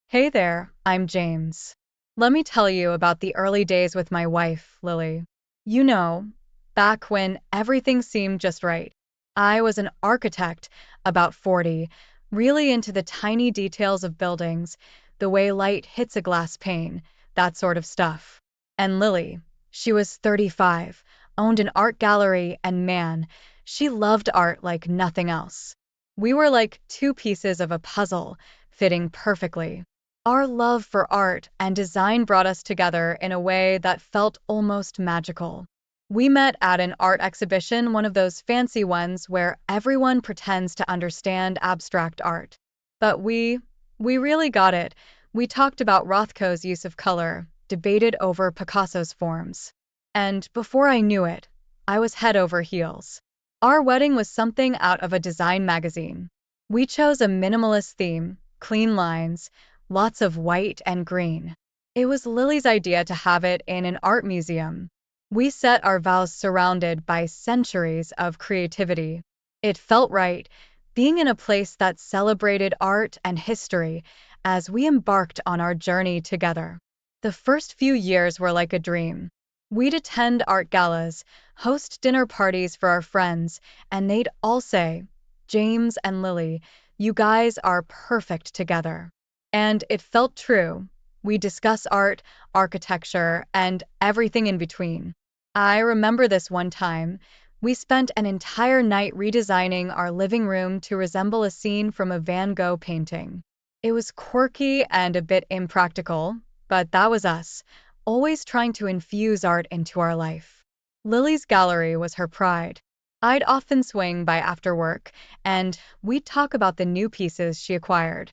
Hey there, I'm James. Let me tell you about the early days with my wife, Lily. You know, back when everything seemed just right. I was an architect, about 40, really into the tiny details of buildings, the way light hits a glass pane, that sort of stuff. And Lily, she was 35, owned an art gallery, and man, she loved art like nothing else. We were like two pieces of a puzzle, fitting perfectly. Our love for art and design brought us together in a way that felt almost magical. We met at an art exhibition, one of those fancy ones where everyone pretends to understand abstract art. But we really got it. We talked about Rothko's use of color, debated over Picasso's forms. And before I knew it, I was head over heels. Our wedding was something out of a design magazine. We chose a minimalist theme, clean lines, lots of white and green. It was Lily's idea to have it in an art museum. We set our vows surrounded by centuries of creativity. It felt right, being in a place that celebrated art and history as we embarked on our journey together. The first few years were like a dream. We'd attend art galas, host dinner parties for our friends, and they'd all say, James and Lily, you guys are perfect together. And it felt true. We discuss art, architecture, and everything in between. I remember this one time. We spent an entire night redesigning our living room to resemble a scene from a Van Gogh painting. It was quirky and a bit impractical, but that was us, always trying to infuse art into our life. Lily's gallery was her pride. I'd often swing by after work, and we'd talk about the new pieces she acquired.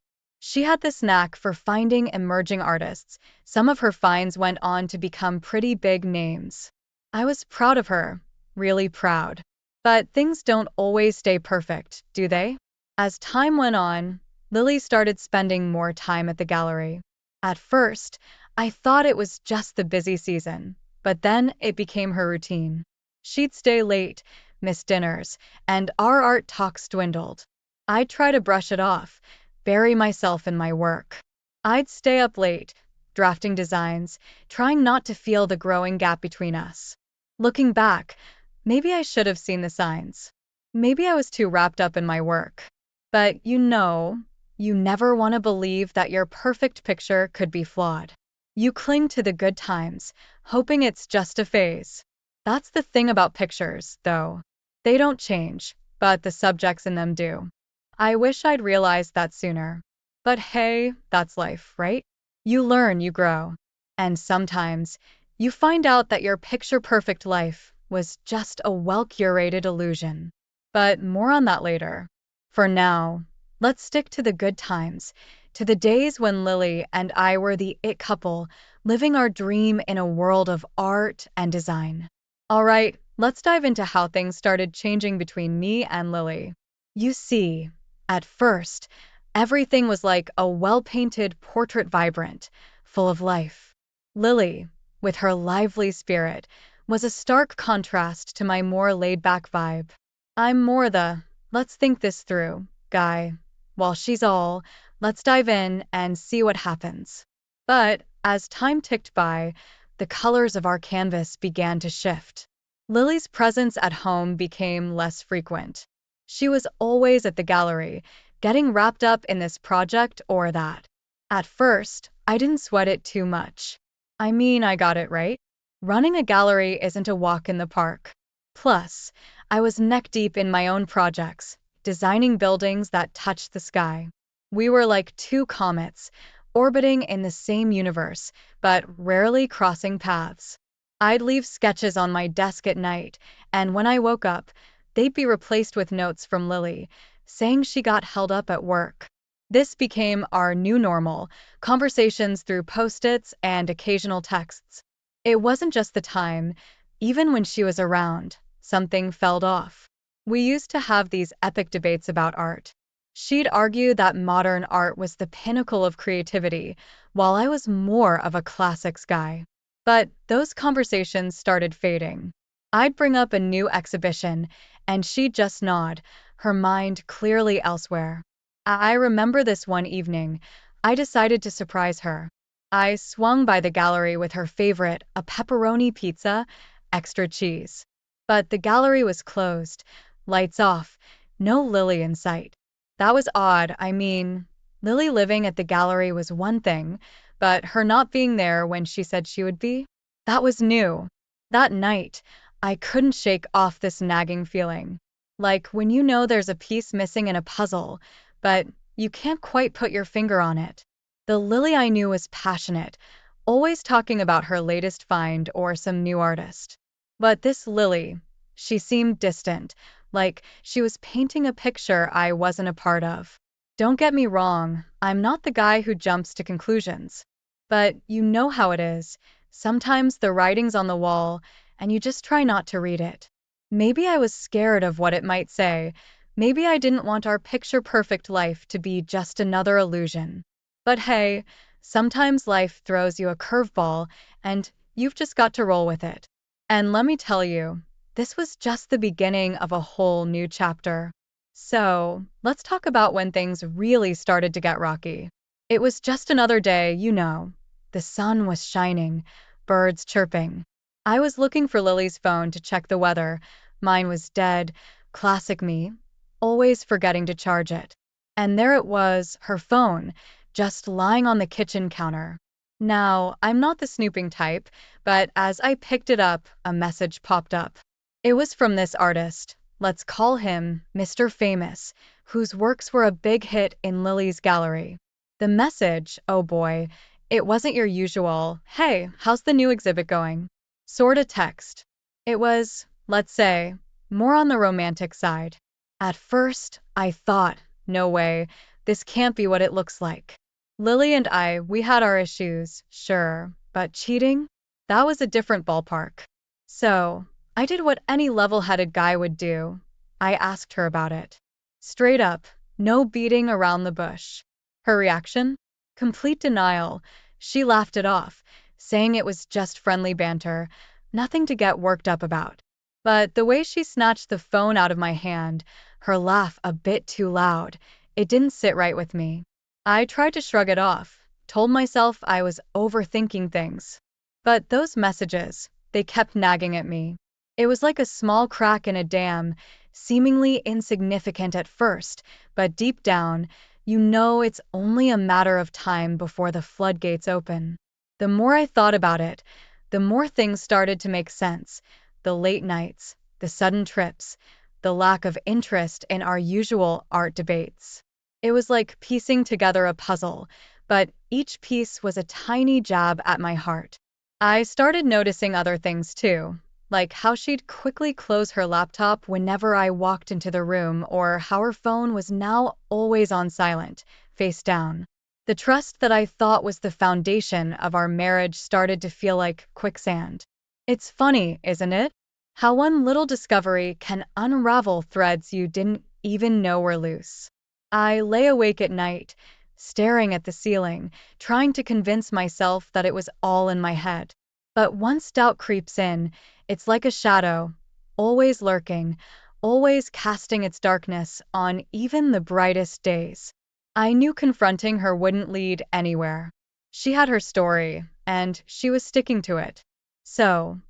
She had this knack for finding emerging artists. Some of her finds went on to become pretty big names. I was proud of her, really proud. But things don't always stay perfect, do they? As time went on, Lily started spending more time at the gallery. At first, I thought it was just the busy season, but then it became her routine. She'd stay late, miss dinners, and our art talks dwindled. I'd try to brush it off, bury myself in my work. I'd stay up late, drafting designs, trying not to feel the growing gap between us. Looking back, maybe I should have seen the signs. Maybe I was too wrapped up in my work. But you never want to believe that your perfect picture could be flawed. You cling to the good times, hoping it's just a phase. That's the thing about pictures, though. They don't change, but the subjects in them do. I wish I'd realized that sooner. But hey, that's life, right? You learn, you grow. And sometimes, you find out that your picture-perfect life was just a well-curated illusion. But more on that later. For now, let's stick to the good times, to the days when Lily and I were the it couple, living our dream in a world of art and design. All right, let's dive into how things started changing between me and Lily. You see, at first, everything was like a well-painted portrait, vibrant, full of life. Lily, with her lively spirit, was a stark contrast to my more laid-back vibe. I'm more the, let's think this through, guy, while she's all, let's dive in and see what happens. But as time ticked by, the colors of our canvas began to shift. Lily's presence at home became less frequent. She was always at the gallery, getting wrapped up in this project or that. At first, I didn't sweat it too much. I mean, I got it right. Running a gallery isn't a walk in the park. Plus, I was neck-deep in my own projects, designing buildings that touched the sky. We were like two comets, orbiting in the same universe, but rarely crossing paths. I'd leave sketches on my desk at night, and when I woke up, they'd be replaced with notes from Lily, saying she got held up at work. This became our new normal, conversations through post-its and occasional texts. It wasn't just the time, even when she was around, something felt off. We used to have these epic debates about art. She'd argue that modern art was the pinnacle of creativity, while I was more of a classics guy. But those conversations started fading. I'd bring up a new exhibition, and she'd just nod, her mind clearly elsewhere. I remember this one evening. I decided to surprise her. I swung by the gallery with her favorite, a pepperoni pizza, extra cheese. But the gallery was closed, lights off, no Lily in sight. That was odd. I mean, Lily living at the gallery was one thing, but her not being there when she said she would be? That was new. That night, I couldn't shake off this nagging feeling. Like when you know there's a piece missing in a puzzle, but you can't quite put your finger on it. The Lily I knew was passionate, always talking about her latest find or some new artist. But this Lily, she seemed distant, like she was painting a picture I wasn't a part of. Don't get me wrong, I'm not the guy who jumps to conclusions. But you know how it is. Sometimes the writing's on the wall, and you just try not to read it. Maybe I was scared of what it might say. Maybe I didn't want our picture-perfect life to be just another illusion. But hey, sometimes life throws you a curveball, and you've just got to roll with it. And let me tell you, this was just the beginning of a whole new chapter. So, let's talk about when things really started to get rocky. It was just another day, you know. The sun was shining, birds chirping. I was looking for Lily's phone to check the weather. Mine was dead, classic me, always forgetting to charge it. And there it was, her phone, just lying on the kitchen counter. Now, I'm not the snooping type, but as I picked it up, a message popped up. It was from this artist, let's call him Mr. Famous, whose works were a big hit in Lily's gallery. The message, oh boy, it wasn't your usual, hey, how's the new exhibit going? Sorta text. It was, let's say, more on the romantic side. At first, I thought, no way, this can't be what it looks like. Lily and I, we had our issues, sure, but cheating? That was a different ballpark. So, I did what any level-headed guy would do. I asked her about it. Straight up, no beating around the bush. Her reaction? Complete denial. She laughed it off, saying it was just friendly banter, nothing to get worked up about. But the way she snatched the phone out of my hand, her laugh a bit too loud, it didn't sit right with me. I tried to shrug it off, told myself I was overthinking things. But those messages, they kept nagging at me. It was like a small crack in a dam, seemingly insignificant at first, but deep down, you know it's only a matter of time before the floodgates open. The more I thought about it, the more things started to make sense. The late nights, the sudden trips, the lack of interest in our usual art debates. It was like piecing together a puzzle, but each piece was a tiny jab at my heart. I started noticing other things too, like how she'd quickly close her laptop whenever I walked into the room, or how her phone was now always on silent, face down. The trust that I thought was the foundation of our marriage started to feel like quicksand. It's funny, isn't it? How one little discovery can unravel threads you didn't even know were loose. I lay awake at night, staring at the ceiling, trying to convince myself that it was all in my head. But once doubt creeps in, it's like a shadow, always lurking, always casting its darkness on even the brightest days. I knew confronting her wouldn't lead anywhere. She had her story, and she was sticking to it. So,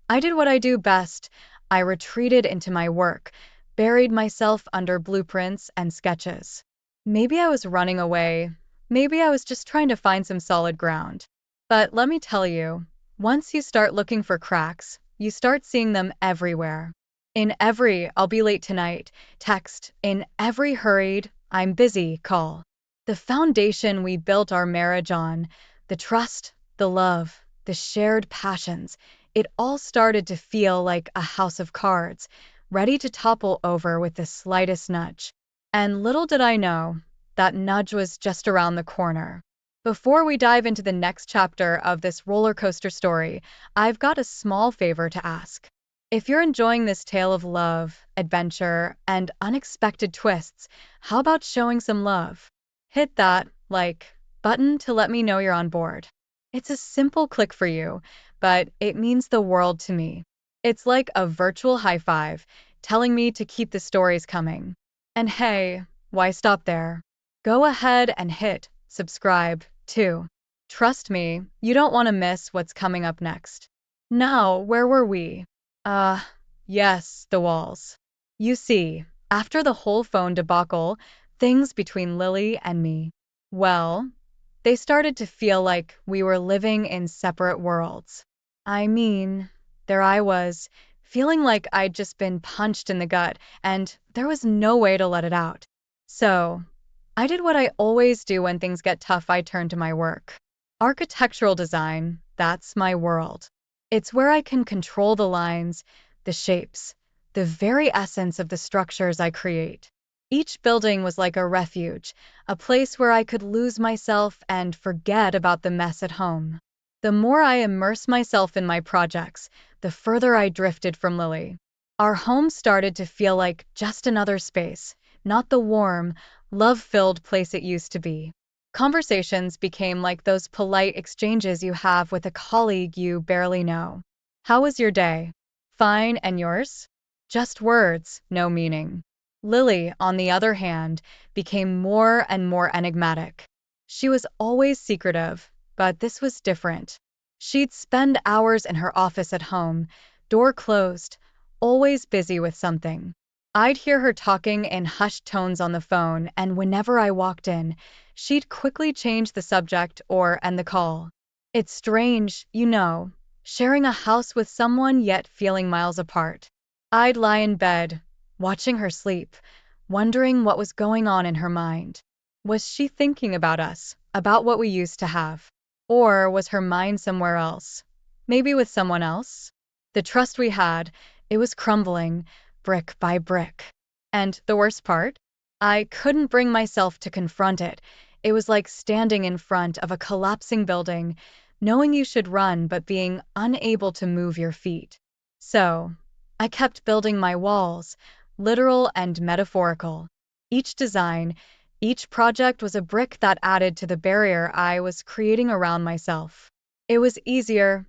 I did what I do best. I retreated into my work, buried myself under blueprints and sketches. Maybe I was running away, maybe I was just trying to find some solid ground. But let me tell you, once you start looking for cracks, you start seeing them everywhere. In every "I'll be late tonight" text, in every hurried "I'm busy" call. The foundation we built our marriage on, the trust, the love, the shared passions, it all started to feel like a house of cards, ready to topple over with the slightest nudge. And little did I know, that nudge was just around the corner. Before we dive into the next chapter of this roller coaster story, I've got a small favor to ask. If you're enjoying this tale of love, adventure, and unexpected twists, how about showing some love? Hit that like button to let me know you're on board. It's a simple click for you, but it means the world to me. It's like a virtual high five, telling me to keep the stories coming. And hey, why stop there? Go ahead and hit subscribe, too. Trust me, you don't want to miss what's coming up next. Now, where were we? Uh, yes, the walls. You see, after the whole phone debacle, things between Lily and me, well, they started to feel like we were living in separate worlds. I mean, there I was, feeling like I'd just been punched in the gut, and there was no way to let it out. So, I did what I always do when things get tough. I turned to my work. Architectural design, that's my world. It's where I can control the lines, the shapes, the very essence of the structures I create. Each building was like a refuge, a place where I could lose myself and forget about the mess at home. The more I immersed myself in my projects, the further I drifted from Lily. Our home started to feel like just another space, not the warm, love-filled place it used to be. Conversations became like those polite exchanges you have with a colleague you barely know. How was your day? Fine, and yours? Just words, no meaning. Lily, on the other hand, became more and more enigmatic. She was always secretive, but this was different. She'd spend hours in her office at home, door closed, always busy with something. I'd hear her talking in hushed tones on the phone, and whenever I walked in, she'd quickly change the subject or end the call. It's strange, sharing a house with someone yet feeling miles apart. I'd lie in bed, watching her sleep, wondering what was going on in her mind. Was she thinking about us, about what we used to have? Or was her mind somewhere else? Maybe with someone else? The trust we had, it was crumbling, brick by brick. And the worst part? I couldn't bring myself to confront it. It was like standing in front of a collapsing building, knowing you should run but being unable to move your feet. So, I kept building my walls, literal and metaphorical. Each design, each project was a brick that added to the barrier I was creating around myself. It was easier,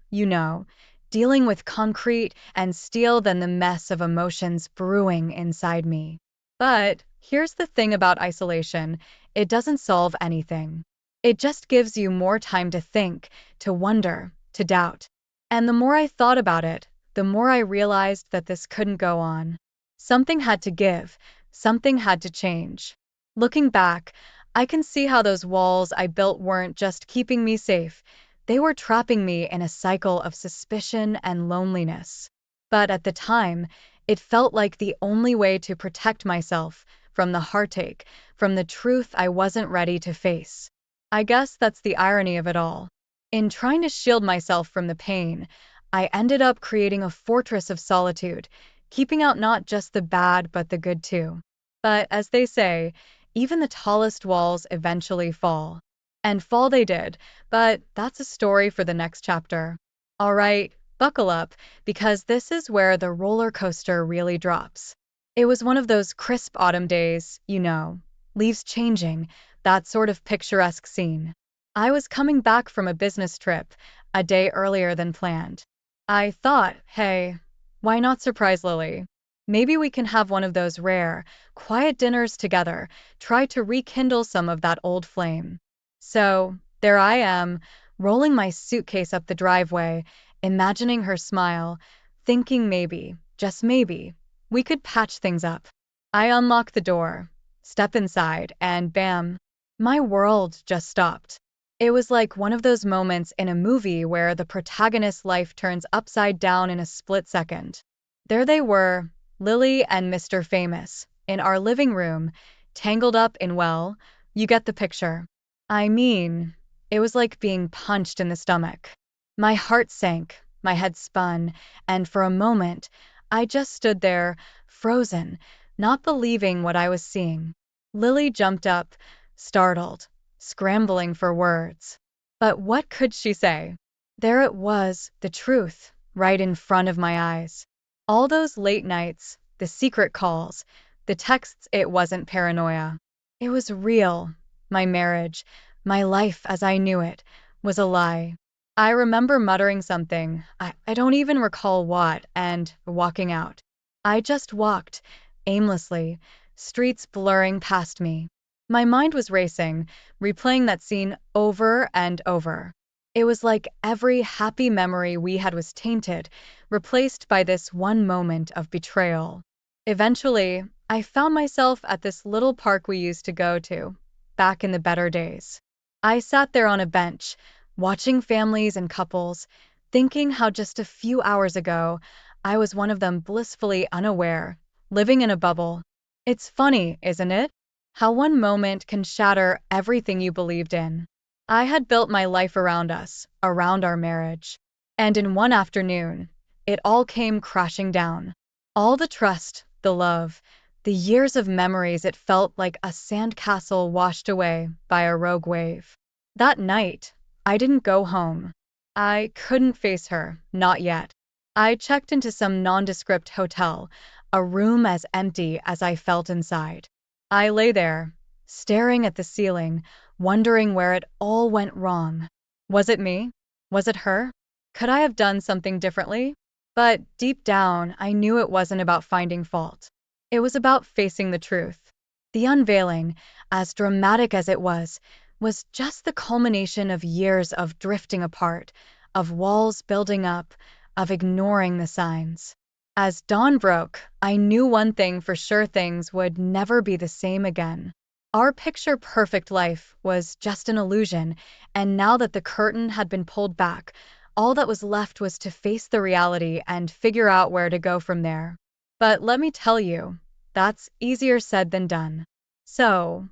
dealing with concrete and steel than the mess of emotions brewing inside me. But here's the thing about isolation, it doesn't solve anything. It just gives you more time to think, to wonder, to doubt. And the more I thought about it, the more I realized that this couldn't go on. Something had to give, something had to change. Looking back, I can see how those walls I built weren't just keeping me safe, they were trapping me in a cycle of suspicion and loneliness. But at the time, it felt like the only way to protect myself from the heartache, from the truth I wasn't ready to face. I guess that's the irony of it all. In trying to shield myself from the pain, I ended up creating a fortress of solitude, keeping out not just the bad but the good too. But as they say, even the tallest walls eventually fall. And fall they did, but that's a story for the next chapter. All right, buckle up, because this is where the roller coaster really drops. It was one of those crisp autumn days, leaves changing, that sort of picturesque scene. I was coming back from a business trip, a day earlier than planned. I thought, hey, why not surprise Lily? Maybe we can have one of those rare, quiet dinners together, try to rekindle some of that old flame. So, there I am, rolling my suitcase up the driveway, imagining her smile, thinking maybe, just maybe, we could patch things up. I unlock the door, step inside, and bam, my world just stopped. It was like one of those moments in a movie where the protagonist's life turns upside down in a split second. There they were, Lily and Mr. Famous, in our living room, tangled up in, well, you get the picture. I mean, it was like being punched in the stomach. My heart sank, my head spun, and for a moment, I just stood there, frozen, not believing what I was seeing. Lily jumped up, startled, scrambling for words. But what could she say? There it was, the truth, right in front of my eyes. All those late nights, the secret calls, the texts, it wasn't paranoia. It was real. My marriage, my life as I knew it, was a lie. I remember muttering something, I don't even recall what, and walking out. I just walked, aimlessly, streets blurring past me. My mind was racing, replaying that scene over and over. It was like every happy memory we had was tainted, replaced by this one moment of betrayal. Eventually, I found myself at this little park we used to go to, back in the better days. I sat there on a bench, watching families and couples, thinking how just a few hours ago, I was one of them blissfully unaware, living in a bubble. It's funny, isn't it? How one moment can shatter everything you believed in. I had built my life around us, around our marriage. And in one afternoon, it all came crashing down. All the trust, the love, the years of memories, it felt like a sandcastle washed away by a rogue wave. That night, I didn't go home. I couldn't face her, not yet. I checked into some nondescript hotel, a room as empty as I felt inside. I lay there, staring at the ceiling, wondering where it all went wrong. Was it me? Was it her? Could I have done something differently? But deep down, I knew it wasn't about finding fault. It was about facing the truth. The unveiling, as dramatic as it was just the culmination of years of drifting apart, of walls building up, of ignoring the signs. As dawn broke, I knew one thing for sure: things would never be the same again. Our picture perfect life was just an illusion, and now that the curtain had been pulled back, all that was left was to face the reality and figure out where to go from there. But let me tell you, that's easier said than done. So,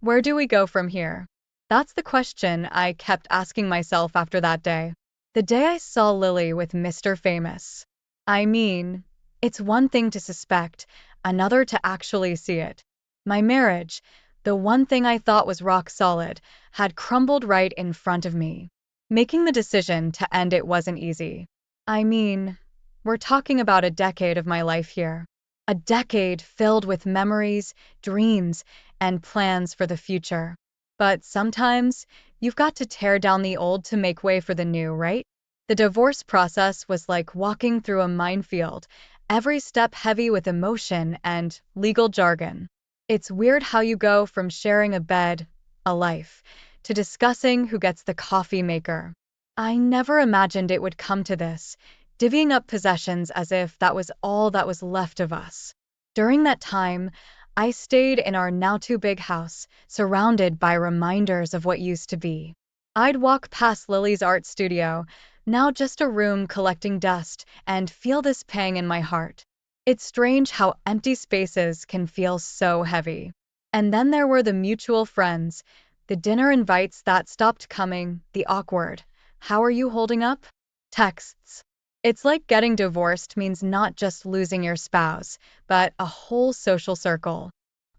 where do we go from here? That's the question I kept asking myself after that day. The day I saw Lily with Mr. Famous. I mean, it's one thing to suspect, another to actually see it. My marriage, the one thing I thought was rock solid, had crumbled right in front of me. Making the decision to end it wasn't easy. I mean, we're talking about a decade of my life here. A decade filled with memories, dreams, and plans for the future. But sometimes, you've got to tear down the old to make way for the new, right? The divorce process was like walking through a minefield, every step heavy with emotion and legal jargon. It's weird how you go from sharing a bed, a life, to discussing who gets the coffee maker. I never imagined it would come to this, divvying up possessions as if that was all that was left of us. During that time, I stayed in our now too big house, surrounded by reminders of what used to be. I'd walk past Lily's art studio, now just a room collecting dust, and feel this pang in my heart. It's strange how empty spaces can feel so heavy. And then there were the mutual friends, the dinner invites that stopped coming, the awkward, "How are you holding up?" texts. It's like getting divorced means not just losing your spouse, but a whole social circle.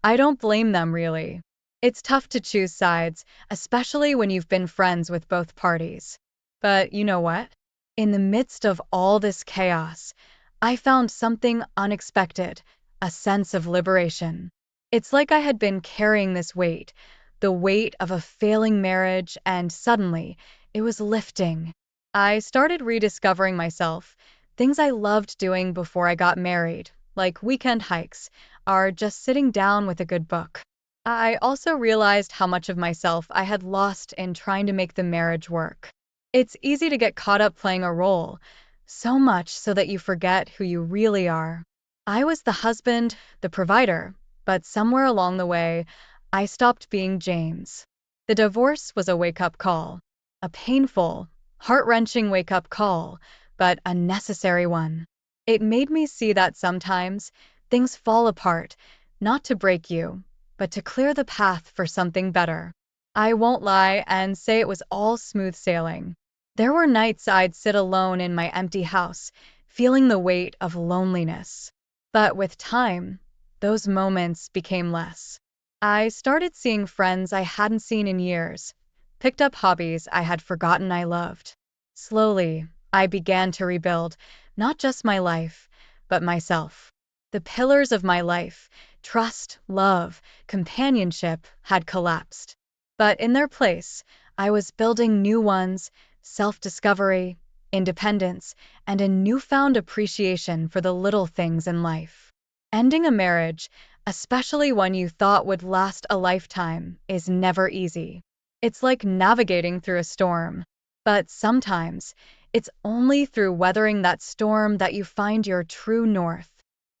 I don't blame them, really. It's tough to choose sides, especially when you've been friends with both parties. But you know what? In the midst of all this chaos, I found something unexpected, a sense of liberation. It's like I had been carrying this weight, the weight of a failing marriage, and suddenly, it was lifting. I started rediscovering myself, things I loved doing before I got married, like weekend hikes, or just sitting down with a good book. I also realized how much of myself I had lost in trying to make the marriage work. It's easy to get caught up playing a role, so much so that you forget who you really are. I was the husband, the provider, but somewhere along the way, I stopped being James. The divorce was a wake-up call, a painful, heart-wrenching wake-up call, but a necessary one. It made me see that sometimes things fall apart, not to break you, but to clear the path for something better. I won't lie and say it was all smooth sailing. There were nights I'd sit alone in my empty house, feeling the weight of loneliness. But with time, those moments became less. I started seeing friends I hadn't seen in years, picked up hobbies I had forgotten I loved. Slowly, I began to rebuild, not just my life, but myself. The pillars of my life, trust, love, companionship, had collapsed. But in their place, I was building new ones: self-discovery, independence, and a newfound appreciation for the little things in life. Ending a marriage, especially one you thought would last a lifetime, is never easy. It's like navigating through a storm. But sometimes, it's only through weathering that storm that you find your true north.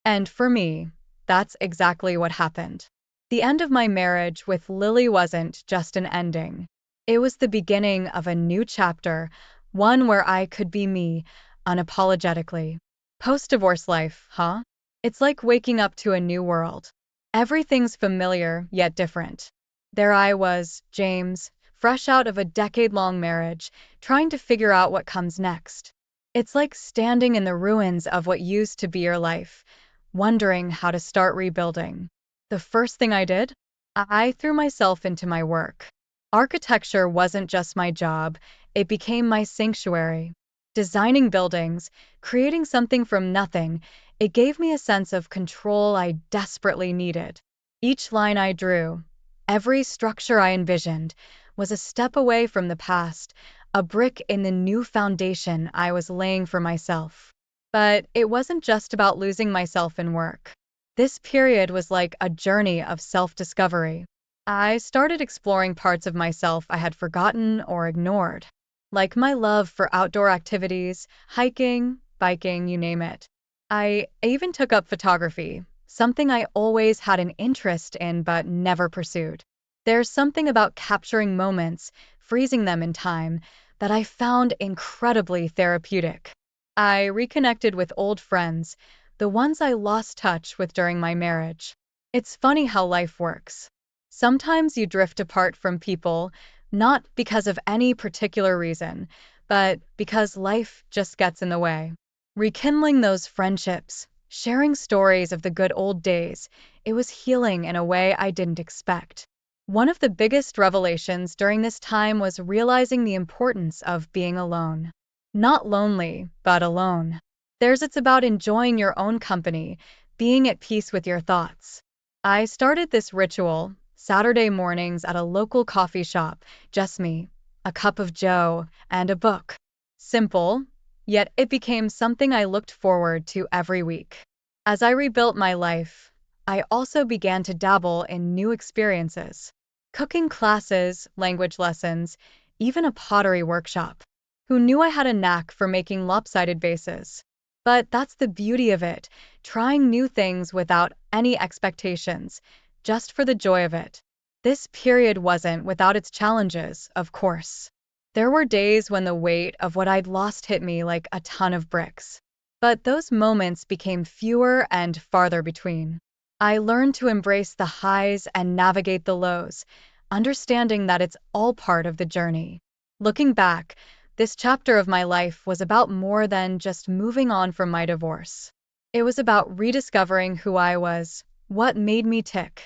And for me, that's exactly what happened. The end of my marriage with Lily wasn't just an ending. It was the beginning of a new chapter, one where I could be me, unapologetically. Post-divorce life, huh? It's like waking up to a new world. Everything's familiar, yet different. There I was, James, fresh out of a decade-long marriage, trying to figure out what comes next. It's like standing in the ruins of what used to be your life, wondering how to start rebuilding. The first thing I did? I threw myself into my work. Architecture wasn't just my job, it became my sanctuary. Designing buildings, creating something from nothing, it gave me a sense of control I desperately needed. Each line I drew, every structure I envisioned, was a step away from the past, a brick in the new foundation I was laying for myself. But it wasn't just about losing myself in work. This period was like a journey of self-discovery. I started exploring parts of myself I had forgotten or ignored, like my love for outdoor activities, hiking, biking, you name it. I even took up photography, something I always had an interest in but never pursued. There's something about capturing moments, freezing them in time, that I found incredibly therapeutic. I reconnected with old friends, the ones I lost touch with during my marriage. It's funny how life works. Sometimes you drift apart from people, not because of any particular reason, but because life just gets in the way. Rekindling those friendships, sharing stories of the good old days, it was healing in a way I didn't expect. One of the biggest revelations during this time was realizing the importance of being alone. Not lonely, but alone. It's about enjoying your own company, being at peace with your thoughts. I started this ritual, Saturday mornings at a local coffee shop, just me, a cup of joe, and a book. Simple, yet it became something I looked forward to every week. As I rebuilt my life, I also began to dabble in new experiences. Cooking classes, language lessons, even a pottery workshop. Who knew I had a knack for making lopsided vases? But that's the beauty of it, trying new things without any expectations, just for the joy of it. This period wasn't without its challenges, of course. There were days when the weight of what I'd lost hit me like a ton of bricks. But those moments became fewer and farther between. I learned to embrace the highs and navigate the lows, understanding that it's all part of the journey. Looking back, this chapter of my life was about more than just moving on from my divorce. It was about rediscovering who I was, what made me tick.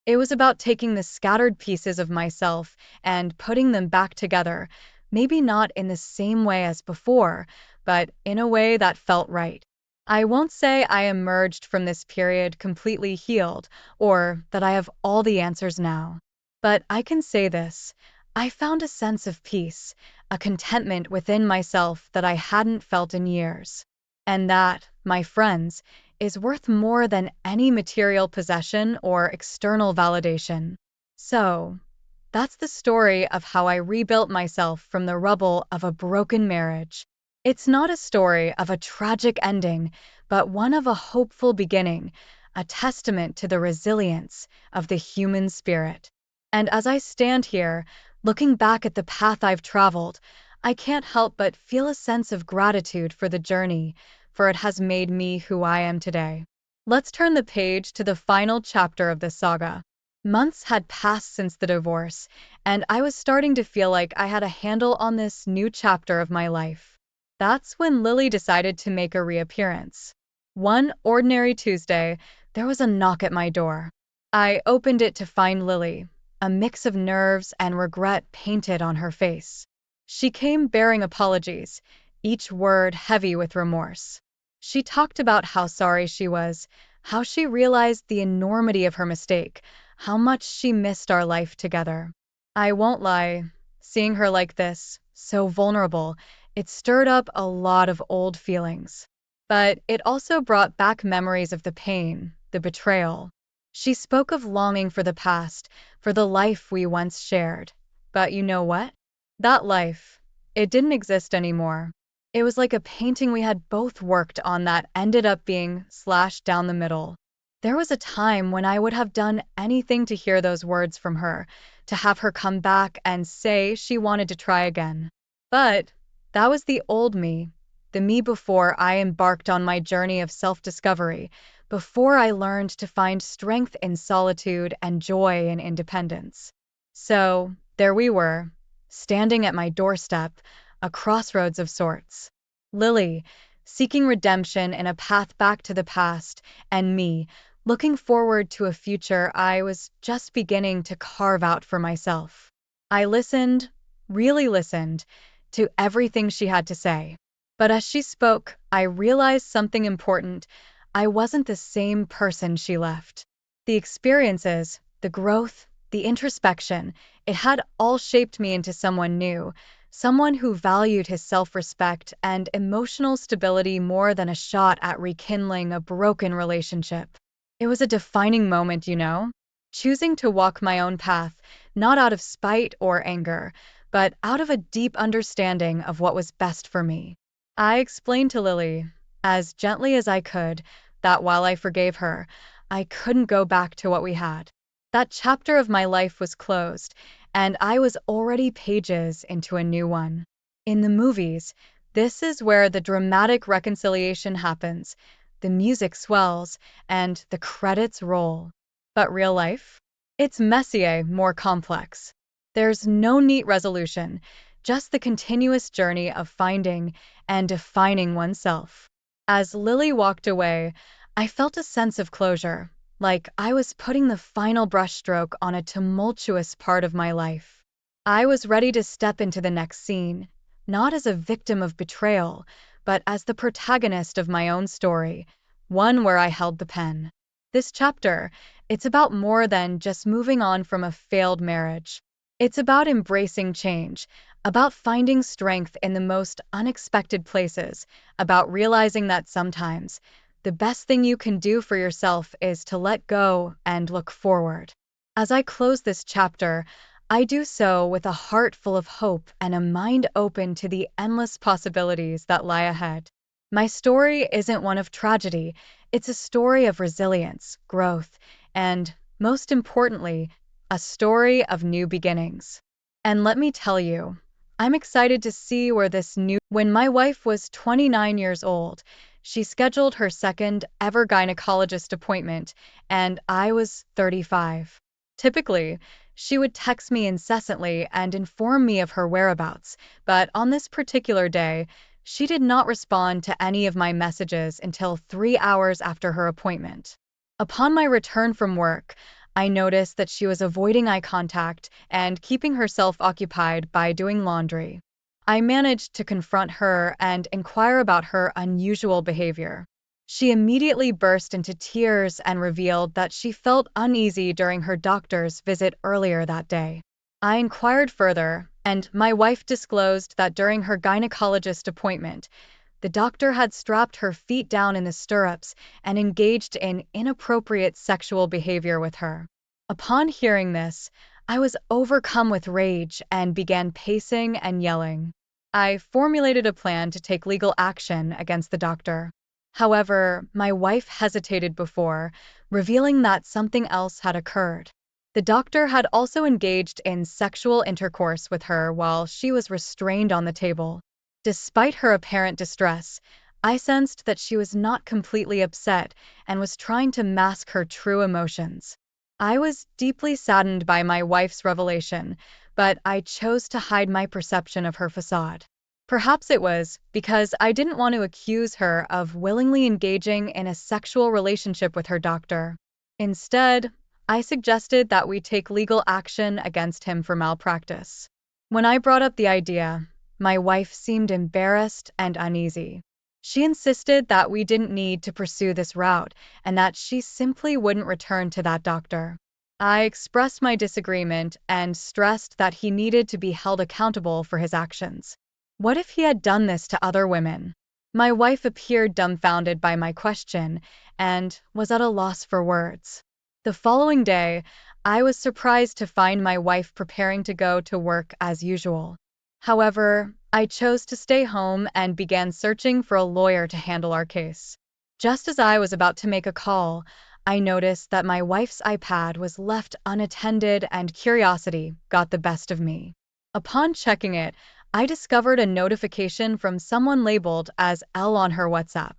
It was about taking the scattered pieces of myself and putting them back together, maybe not in the same way as before, but in a way that felt right. I won't say I emerged from this period completely healed, or that I have all the answers now. But I can say this, I found a sense of peace, a contentment within myself that I hadn't felt in years. And that, my friends, is worth more than any material possession or external validation. So, that's the story of how I rebuilt myself from the rubble of a broken marriage. It's not a story of a tragic ending, but one of a hopeful beginning, a testament to the resilience of the human spirit. And as I stand here, looking back at the path I've traveled, I can't help but feel a sense of gratitude for the journey, for it has made me who I am today. Let's turn the page to the final chapter of this saga. Months had passed since the divorce, and I was starting to feel like I had a handle on this new chapter of my life. That's when Lily decided to make a reappearance. One ordinary Tuesday, there was a knock at my door. I opened it to find Lily, a mix of nerves and regret painted on her face. She came bearing apologies, each word heavy with remorse. She talked about how sorry she was, how she realized the enormity of her mistake, how much she missed our life together. I won't lie, seeing her like this, so vulnerable, it stirred up a lot of old feelings. But it also brought back memories of the pain, the betrayal. She spoke of longing for the past, for the life we once shared. But you know what? That life, it didn't exist anymore. It was like a painting we had both worked on that ended up being slashed down the middle. There was a time when I would have done anything to hear those words from her, to have her come back and say she wanted to try again. But that was the old me, the me before I embarked on my journey of self-discovery, before I learned to find strength in solitude and joy in independence. So, there we were, standing at my doorstep, a crossroads of sorts. Lily, seeking redemption in a path back to the past, and me, looking forward to a future I was just beginning to carve out for myself. I listened, really listened, to everything she had to say. But as she spoke, I realized something important. I wasn't the same person she left. The experiences, the growth, the introspection, it had all shaped me into someone new, someone who valued his self-respect and emotional stability more than a shot at rekindling a broken relationship. It was a defining moment, choosing to walk my own path, not out of spite or anger, but out of a deep understanding of what was best for me. I explained to Lily, as gently as I could, that while I forgave her, I couldn't go back to what we had. That chapter of my life was closed, and I was already pages into a new one. In the movies, this is where the dramatic reconciliation happens, the music swells, and the credits roll. But real life? It's messier, more complex. There's no neat resolution, just the continuous journey of finding and defining oneself. As Lily walked away, I felt a sense of closure, like I was putting the final brushstroke on a tumultuous part of my life. I was ready to step into the next scene, not as a victim of betrayal, but as the protagonist of my own story, one where I held the pen. This chapter, it's about more than just moving on from a failed marriage. It's about embracing change, about finding strength in the most unexpected places, about realizing that sometimes the best thing you can do for yourself is to let go and look forward. As I close this chapter, I do so with a heart full of hope and a mind open to the endless possibilities that lie ahead. My story isn't one of tragedy, it's a story of resilience, growth, and, most importantly, a story of new beginnings. And let me tell you, I'm excited to see where this new. When my wife was 29 years old, she scheduled her second ever gynecologist appointment, and I was 35. Typically, she would text me incessantly and inform me of her whereabouts, but on this particular day, she did not respond to any of my messages until 3 hours after her appointment. Upon my return from work, I noticed that she was avoiding eye contact and keeping herself occupied by doing laundry. I managed to confront her and inquire about her unusual behavior. She immediately burst into tears and revealed that she felt uneasy during her doctor's visit earlier that day. I inquired further, and my wife disclosed that during her gynecologist appointment, the doctor had strapped her feet down in the stirrups and engaged in inappropriate sexual behavior with her. Upon hearing this, I was overcome with rage and began pacing and yelling. I formulated a plan to take legal action against the doctor. However, my wife hesitated before, revealing that something else had occurred. The doctor had also engaged in sexual intercourse with her while she was restrained on the table. Despite her apparent distress, I sensed that she was not completely upset and was trying to mask her true emotions. I was deeply saddened by my wife's revelation, but I chose to hide my perception of her facade. Perhaps it was because I didn't want to accuse her of willingly engaging in a sexual relationship with her doctor. Instead, I suggested that we take legal action against him for malpractice. When I brought up the idea, my wife seemed embarrassed and uneasy. She insisted that we didn't need to pursue this route and that she simply wouldn't return to that doctor. I expressed my disagreement and stressed that he needed to be held accountable for his actions. What if he had done this to other women? My wife appeared dumbfounded by my question and was at a loss for words. The following day, I was surprised to find my wife preparing to go to work as usual. However, I chose to stay home and began searching for a lawyer to handle our case. Just as I was about to make a call, I noticed that my wife's iPad was left unattended and curiosity got the best of me. Upon checking it, I discovered a notification from someone labeled as L on her WhatsApp.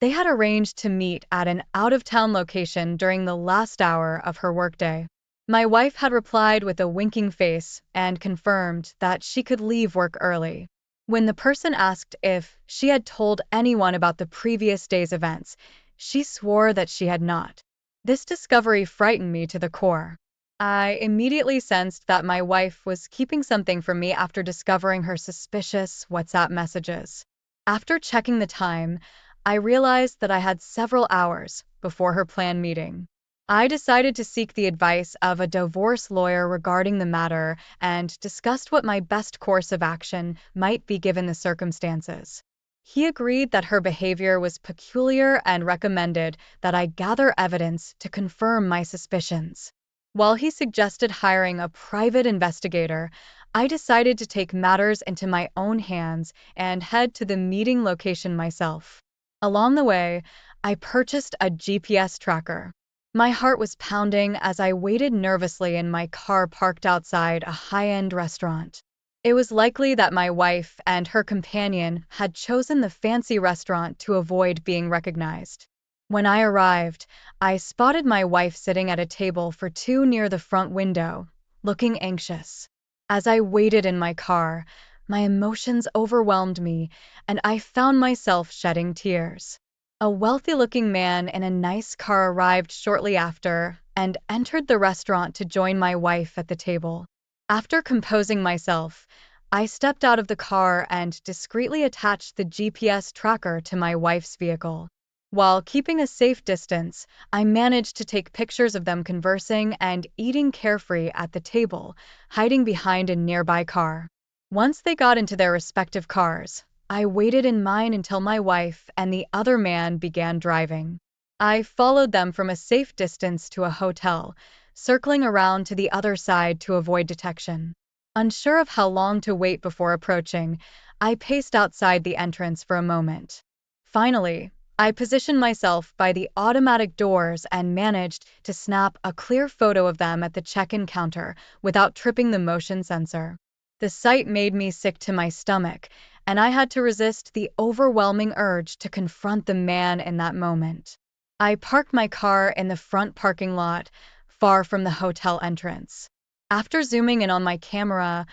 They had arranged to meet at an out-of-town location during the last hour of her workday. My wife had replied with a winking face and confirmed that she could leave work early. When the person asked if she had told anyone about the previous day's events, she swore that she had not. This discovery frightened me to the core. I immediately sensed that my wife was keeping something from me after discovering her suspicious WhatsApp messages. After checking the time, I realized that I had several hours before her planned meeting. I decided to seek the advice of a divorce lawyer regarding the matter and discussed what my best course of action might be given the circumstances. He agreed that her behavior was peculiar and recommended that I gather evidence to confirm my suspicions. While he suggested hiring a private investigator, I decided to take matters into my own hands and head to the meeting location myself. Along the way, I purchased a GPS tracker. My heart was pounding as I waited nervously in my car parked outside a high-end restaurant. It was likely that my wife and her companion had chosen the fancy restaurant to avoid being recognized. When I arrived, I spotted my wife sitting at a table for two near the front window, looking anxious. As I waited in my car, my emotions overwhelmed me, and I found myself shedding tears. A wealthy-looking man in a nice car arrived shortly after and entered the restaurant to join my wife at the table. After composing myself, I stepped out of the car and discreetly attached the GPS tracker to my wife's vehicle. While keeping a safe distance, I managed to take pictures of them conversing and eating carefree at the table, hiding behind a nearby car. Once they got into their respective cars, I waited in mine until my wife and the other man began driving. I followed them from a safe distance to a hotel, circling around to the other side to avoid detection. Unsure of how long to wait before approaching, I paced outside the entrance for a moment. Finally, I positioned myself by the automatic doors and managed to snap a clear photo of them at the check-in counter without tripping the motion sensor. The sight made me sick to my stomach, and I had to resist the overwhelming urge to confront the man in that moment. I parked my car in the front parking lot, far from the hotel entrance. After zooming in on my camera,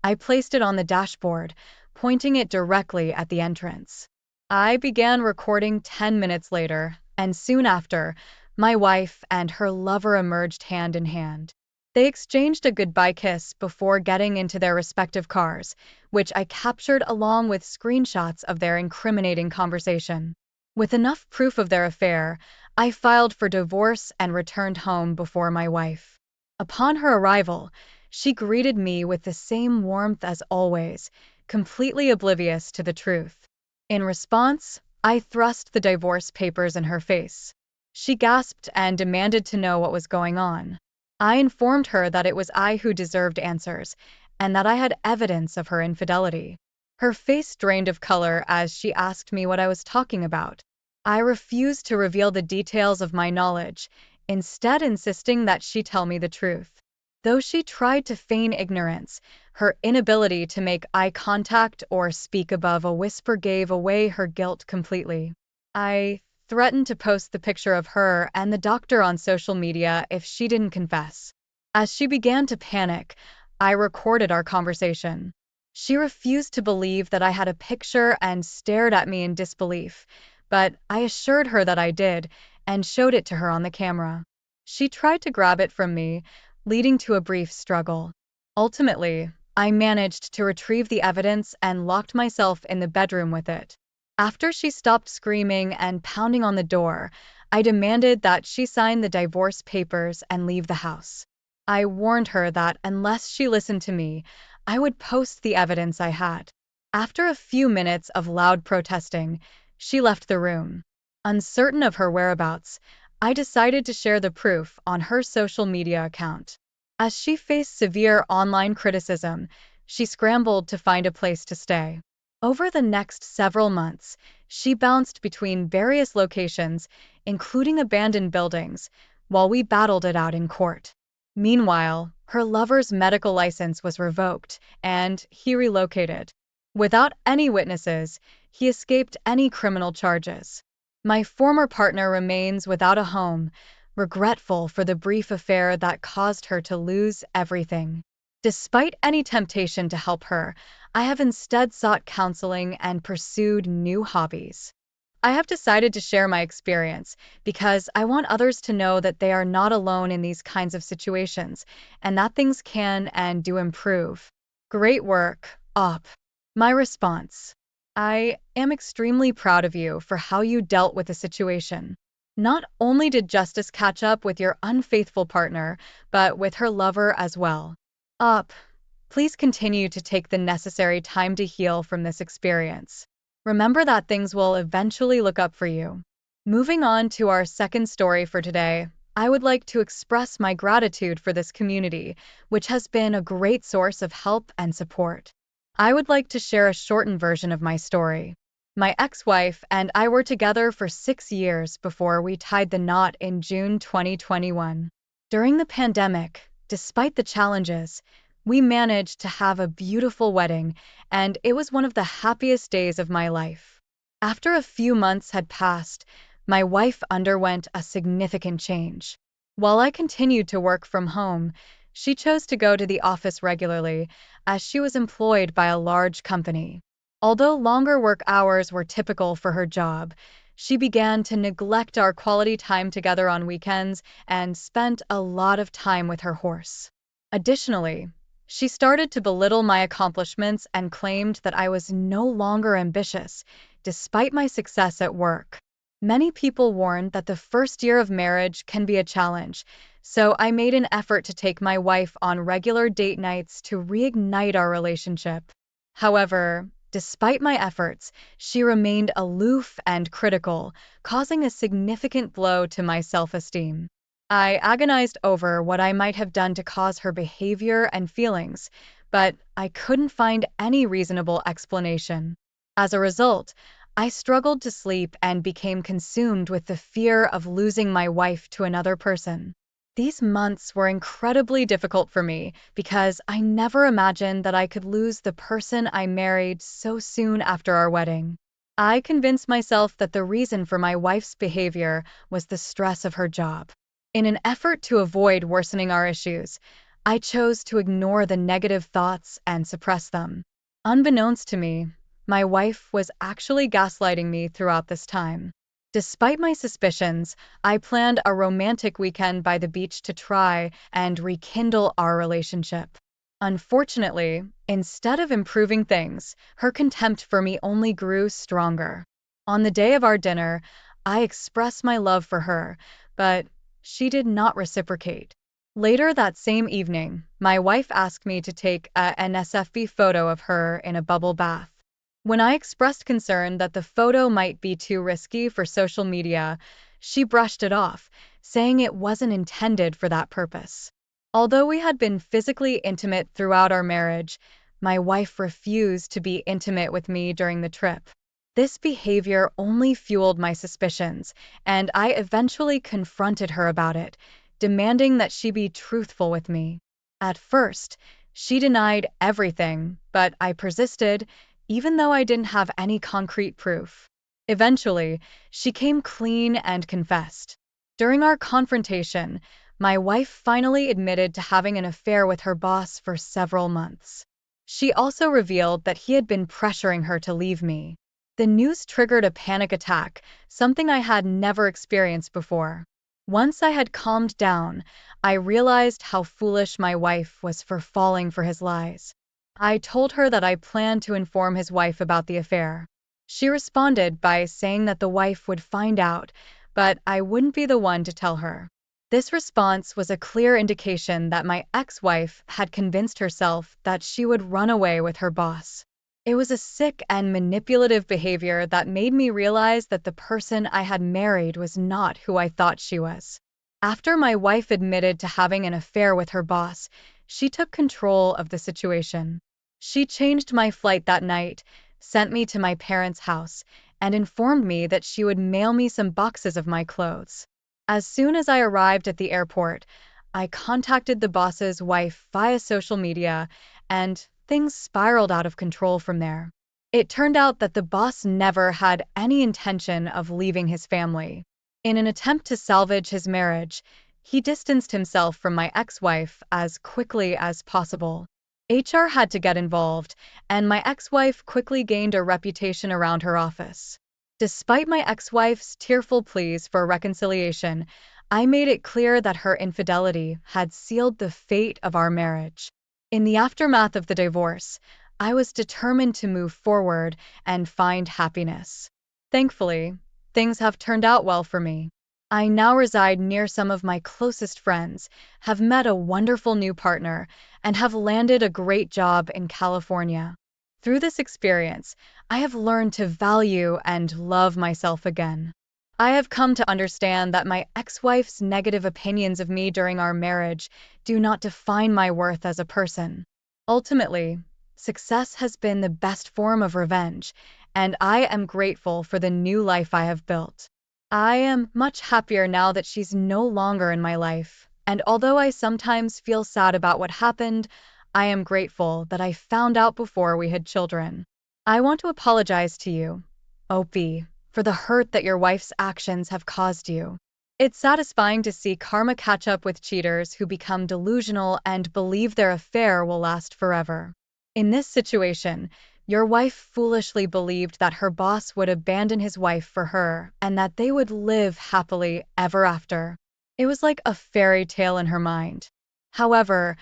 I placed it on the dashboard, pointing it directly at the entrance. I began recording 10 minutes later, and soon after, my wife and her lover emerged hand in hand. They exchanged a goodbye kiss before getting into their respective cars, which I captured along with screenshots of their incriminating conversation. With enough proof of their affair, I filed for divorce and returned home before my wife. Upon her arrival, she greeted me with the same warmth as always, completely oblivious to the truth. In response, I thrust the divorce papers in her face. She gasped and demanded to know what was going on. I informed her that it was I who deserved answers, and that I had evidence of her infidelity. Her face drained of color as she asked me what I was talking about. I refused to reveal the details of my knowledge, instead insisting that she tell me the truth. Though she tried to feign ignorance, her inability to make eye contact or speak above a whisper gave away her guilt completely. I threatened to post the picture of her and the doctor on social media if she didn't confess. As she began to panic, I recorded our conversation. She refused to believe that I had a picture and stared at me in disbelief, but I assured her that I did and showed it to her on the camera. She tried to grab it from me, leading to a brief struggle. Ultimately, I managed to retrieve the evidence and locked myself in the bedroom with it. After she stopped screaming and pounding on the door, I demanded that she sign the divorce papers and leave the house. I warned her that unless she listened to me, I would post the evidence I had. After a few minutes of loud protesting, she left the room. Uncertain of her whereabouts, I decided to share the proof on her social media account. As she faced severe online criticism, she scrambled to find a place to stay. Over the next several months, she bounced between various locations, including abandoned buildings, while we battled it out in court. Meanwhile, her lover's medical license was revoked, and he relocated. Without any witnesses, he escaped any criminal charges. My former partner remains without a home, regretful for the brief affair that caused her to lose everything. Despite any temptation to help her, I have instead sought counseling and pursued new hobbies. I have decided to share my experience because I want others to know that they are not alone in these kinds of situations and that things can and do improve. Great work, Op. My response: I am extremely proud of you for how you dealt with the situation. Not only did justice catch up with your unfaithful partner, but with her lover as well. Op. Please continue to take the necessary time to heal from this experience. Remember that things will eventually look up for you. Moving on to our second story for today, I would like to express my gratitude for this community, which has been a great source of help and support. I would like to share a shortened version of my story. My ex-wife and I were together for 6 years before we tied the knot in June 2021. During the pandemic, despite the challenges, we managed to have a beautiful wedding, and it was one of the happiest days of my life. After a few months had passed, my wife underwent a significant change. While I continued to work from home, she chose to go to the office regularly, as she was employed by a large company. Although longer work hours were typical for her job, she began to neglect our quality time together on weekends and spent a lot of time with her horse. Additionally, she started to belittle my accomplishments and claimed that I was no longer ambitious, despite my success at work. Many people warned that the first year of marriage can be a challenge, so I made an effort to take my wife on regular date nights to reignite our relationship. However, despite my efforts, she remained aloof and critical, causing a significant blow to my self-esteem. I agonized over what I might have done to cause her behavior and feelings, but I couldn't find any reasonable explanation. As a result, I struggled to sleep and became consumed with the fear of losing my wife to another person. These months were incredibly difficult for me because I never imagined that I could lose the person I married so soon after our wedding. I convinced myself that the reason for my wife's behavior was the stress of her job. In an effort to avoid worsening our issues, I chose to ignore the negative thoughts and suppress them. Unbeknownst to me, my wife was actually gaslighting me throughout this time. Despite my suspicions, I planned a romantic weekend by the beach to try and rekindle our relationship. Unfortunately, instead of improving things, her contempt for me only grew stronger. On the day of our dinner, I expressed my love for her, but she did not reciprocate. Later that same evening, my wife asked me to take an SFB photo of her in a bubble bath. When I expressed concern that the photo might be too risky for social media, she brushed it off, saying it wasn't intended for that purpose. Although we had been physically intimate throughout our marriage, my wife refused to be intimate with me during the trip. This behavior only fueled my suspicions, and I eventually confronted her about it, demanding that she be truthful with me. At first, she denied everything, but I persisted, even though I didn't have any concrete proof. Eventually, she came clean and confessed. During our confrontation, my wife finally admitted to having an affair with her boss for several months. She also revealed that he had been pressuring her to leave me. The news triggered a panic attack, something I had never experienced before. Once I had calmed down, I realized how foolish my wife was for falling for his lies. I told her that I planned to inform his wife about the affair. She responded by saying that the wife would find out, but I wouldn't be the one to tell her. This response was a clear indication that my ex-wife had convinced herself that she would run away with her boss. It was a sick and manipulative behavior that made me realize that the person I had married was not who I thought she was. After my wife admitted to having an affair with her boss, she took control of the situation. She changed my flight that night, sent me to my parents' house, and informed me that she would mail me some boxes of my clothes. As soon as I arrived at the airport, I contacted the boss's wife via social media, and things spiraled out of control from there. It turned out that the boss never had any intention of leaving his family. In an attempt to salvage his marriage, he distanced himself from my ex-wife as quickly as possible. HR had to get involved, and my ex-wife quickly gained a reputation around her office. Despite my ex-wife's tearful pleas for reconciliation, I made it clear that her infidelity had sealed the fate of our marriage. In the aftermath of the divorce, I was determined to move forward and find happiness. Thankfully, things have turned out well for me. I now reside near some of my closest friends, have met a wonderful new partner, and have landed a great job in California. Through this experience, I have learned to value and love myself again. I have come to understand that my ex-wife's negative opinions of me during our marriage do not define my worth as a person. Ultimately, success has been the best form of revenge, and I am grateful for the new life I have built. I am much happier now that she's no longer in my life, and although I sometimes feel sad about what happened, I am grateful that I found out before we had children. I want to apologize to you, Opie, for the hurt that your wife's actions have caused you. It's satisfying to see karma catch up with cheaters who become delusional and believe their affair will last forever. In this situation, your wife foolishly believed that her boss would abandon his wife for her and that they would live happily ever after. It was like a fairy tale in her mind. However,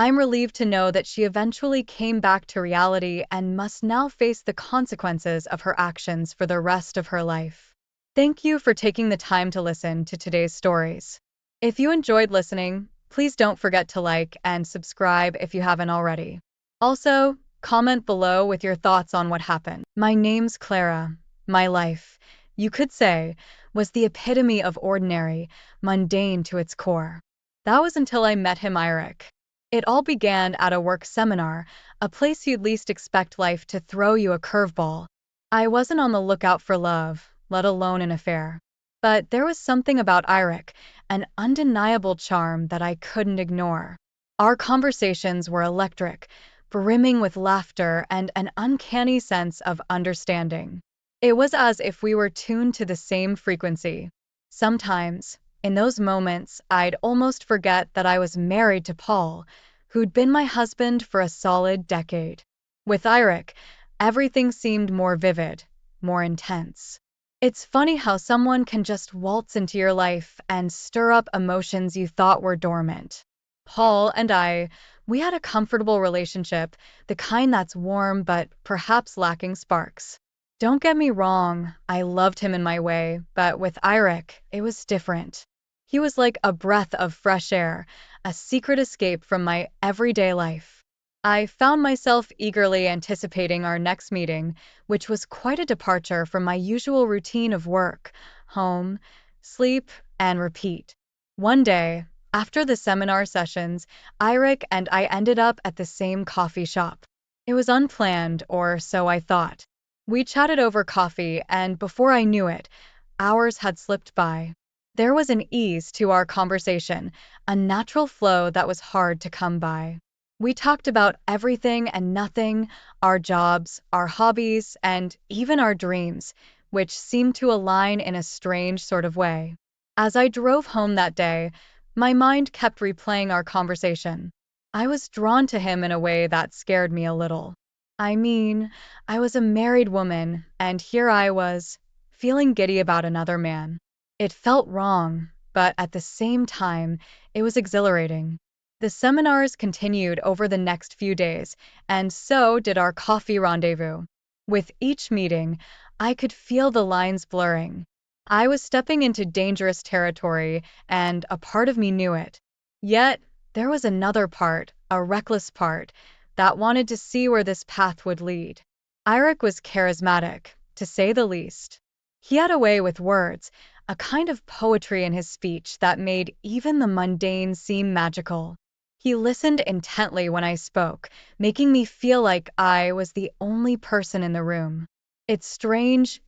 I'm relieved to know that she eventually came back to reality and must now face the consequences of her actions for the rest of her life. Thank you for taking the time to listen to today's stories. If you enjoyed listening, please don't forget to like and subscribe if you haven't already. Also, comment below with your thoughts on what happened. My name's Clara. My life, you could say, was the epitome of ordinary, mundane to its core. That was until I met him, Eric. It all began at a work seminar, a place you'd least expect life to throw you a curveball. I wasn't on the lookout for love, let alone an affair. But there was something about Eric, an undeniable charm that I couldn't ignore. Our conversations were electric, brimming with laughter and an uncanny sense of understanding. It was as if we were tuned to the same frequency. Sometimes, in those moments, I'd almost forget that I was married to Paul, who'd been my husband for a solid decade. With Eric, everything seemed more vivid, more intense. It's funny how someone can just waltz into your life and stir up emotions you thought were dormant. Paul and we had a comfortable relationship, the kind that's warm but perhaps lacking sparks. Don't get me wrong, I loved him in my way, but with Eric, it was different. He was like a breath of fresh air, a secret escape from my everyday life. I found myself eagerly anticipating our next meeting, which was quite a departure from my usual routine of work, home, sleep, and repeat. One day, after the seminar sessions, Eric and I ended up at the same coffee shop. It was unplanned, or so I thought. We chatted over coffee, and before I knew it, hours had slipped by. There was an ease to our conversation, a natural flow that was hard to come by. We talked about everything and nothing, our jobs, our hobbies, and even our dreams, which seemed to align in a strange sort of way. As I drove home that day, my mind kept replaying our conversation. I was drawn to him in a way that scared me a little. I mean, I was a married woman, and here I was, feeling giddy about another man. It felt wrong, but at the same time, it was exhilarating. The seminars continued over the next few days, and so did our coffee rendezvous. With each meeting, I could feel the lines blurring. I was stepping into dangerous territory, and a part of me knew it. Yet, there was another part, a reckless part, that wanted to see where this path would lead. Eirik was charismatic, to say the least. He had a way with words, a kind of poetry in his speech that made even the mundane seem magical. He listened intently when I spoke, making me feel like I was the only person in the room. It's strange,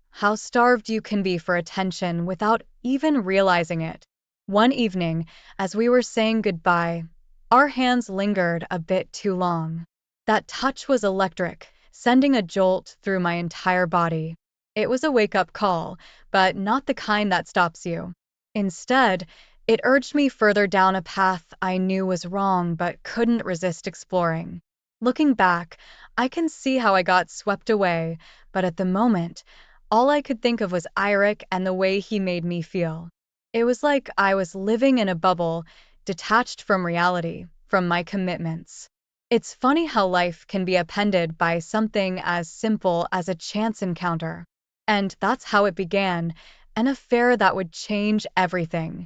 how starved you can be for attention without even realizing it. One evening, as we were saying goodbye, our hands lingered a bit too long. That touch was electric, sending a jolt through my entire body. It was a wake-up call, but not the kind that stops you. Instead, it urged me further down a path I knew was wrong but couldn't resist exploring. Looking back, I can see how I got swept away, but at the moment, all I could think of was Eirik and the way he made me feel. It was like I was living in a bubble, detached from reality, from my commitments. It's funny how life can be appended by something as simple as a chance encounter. And that's how it began, an affair that would change everything.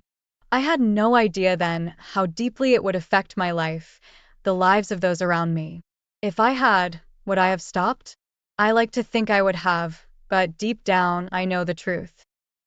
I had no idea then how deeply it would affect my life, the lives of those around me. If I had, would I have stopped? I like to think I would have, but deep down, I know the truth.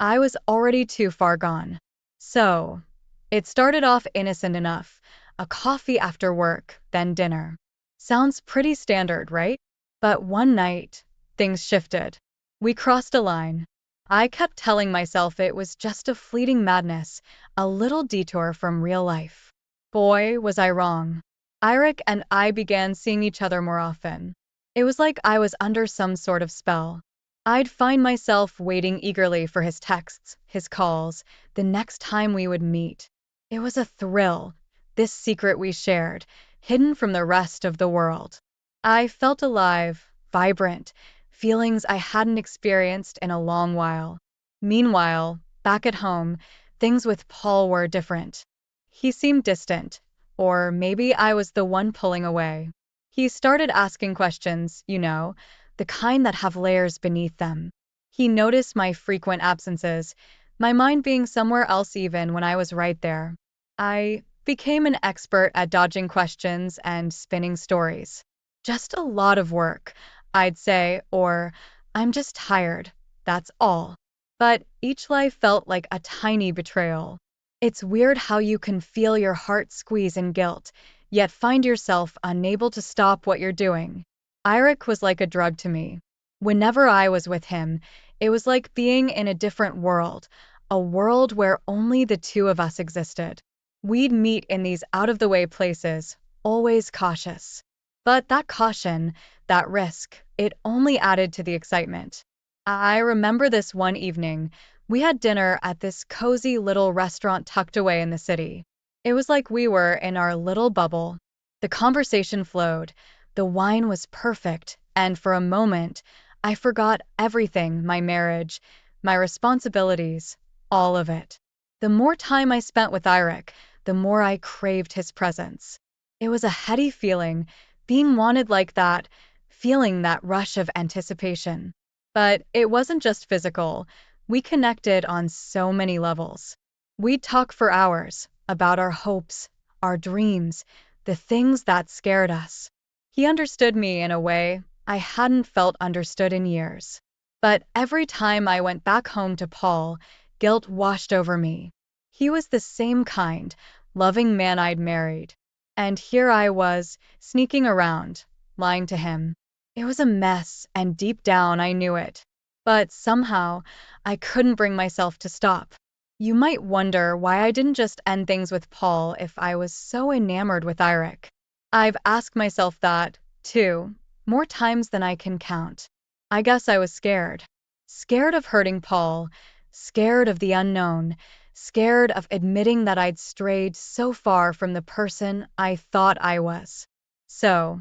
I was already too far gone. So, it started off innocent enough, a coffee after work, then dinner. Sounds pretty standard, right? But one night, things shifted. We crossed a line. I kept telling myself it was just a fleeting madness, a little detour from real life. Boy, was I wrong. Eirik and I began seeing each other more often. It was like I was under some sort of spell. I'd find myself waiting eagerly for his texts, his calls, the next time we would meet. It was a thrill, this secret we shared, hidden from the rest of the world. I felt alive, vibrant, feelings I hadn't experienced in a long while. Meanwhile, back at home, things with Paul were different. He seemed distant, or maybe I was the one pulling away. He started asking questions, the kind that have layers beneath them. He noticed my frequent absences, my mind being somewhere else even when I was right there. I became an expert at dodging questions and spinning stories. Just a lot of work, I'd say, or I'm just tired, that's all. But each lie felt like a tiny betrayal. It's weird how you can feel your heart squeeze in guilt, yet find yourself unable to stop what you're doing. Eirik was like a drug to me. Whenever I was with him, it was like being in a different world, a world where only the two of us existed. We'd meet in these out-of-the-way places, always cautious. But that caution, that risk, it only added to the excitement. I remember this one evening, we had dinner at this cozy little restaurant tucked away in the city. It was like we were in our little bubble. The conversation flowed, the wine was perfect, and for a moment, I forgot everything, my marriage, my responsibilities, all of it. The more time I spent with Eirik, the more I craved his presence. It was a heady feeling, being wanted like that, feeling that rush of anticipation. But it wasn't just physical. We connected on so many levels. We'd talk for hours about our hopes, our dreams, the things that scared us. He understood me in a way I hadn't felt understood in years. But every time I went back home to Paul, guilt washed over me. He was the same kind, loving man I'd married. And here I was, sneaking around, lying to him. It was a mess, and deep down I knew it. But somehow, I couldn't bring myself to stop. You might wonder why I didn't just end things with Paul if I was so enamored with Eirik. I've asked myself that, too, more times than I can count. I guess I was scared. Scared of hurting Paul, scared of the unknown, scared of admitting that I'd strayed so far from the person I thought I was. So,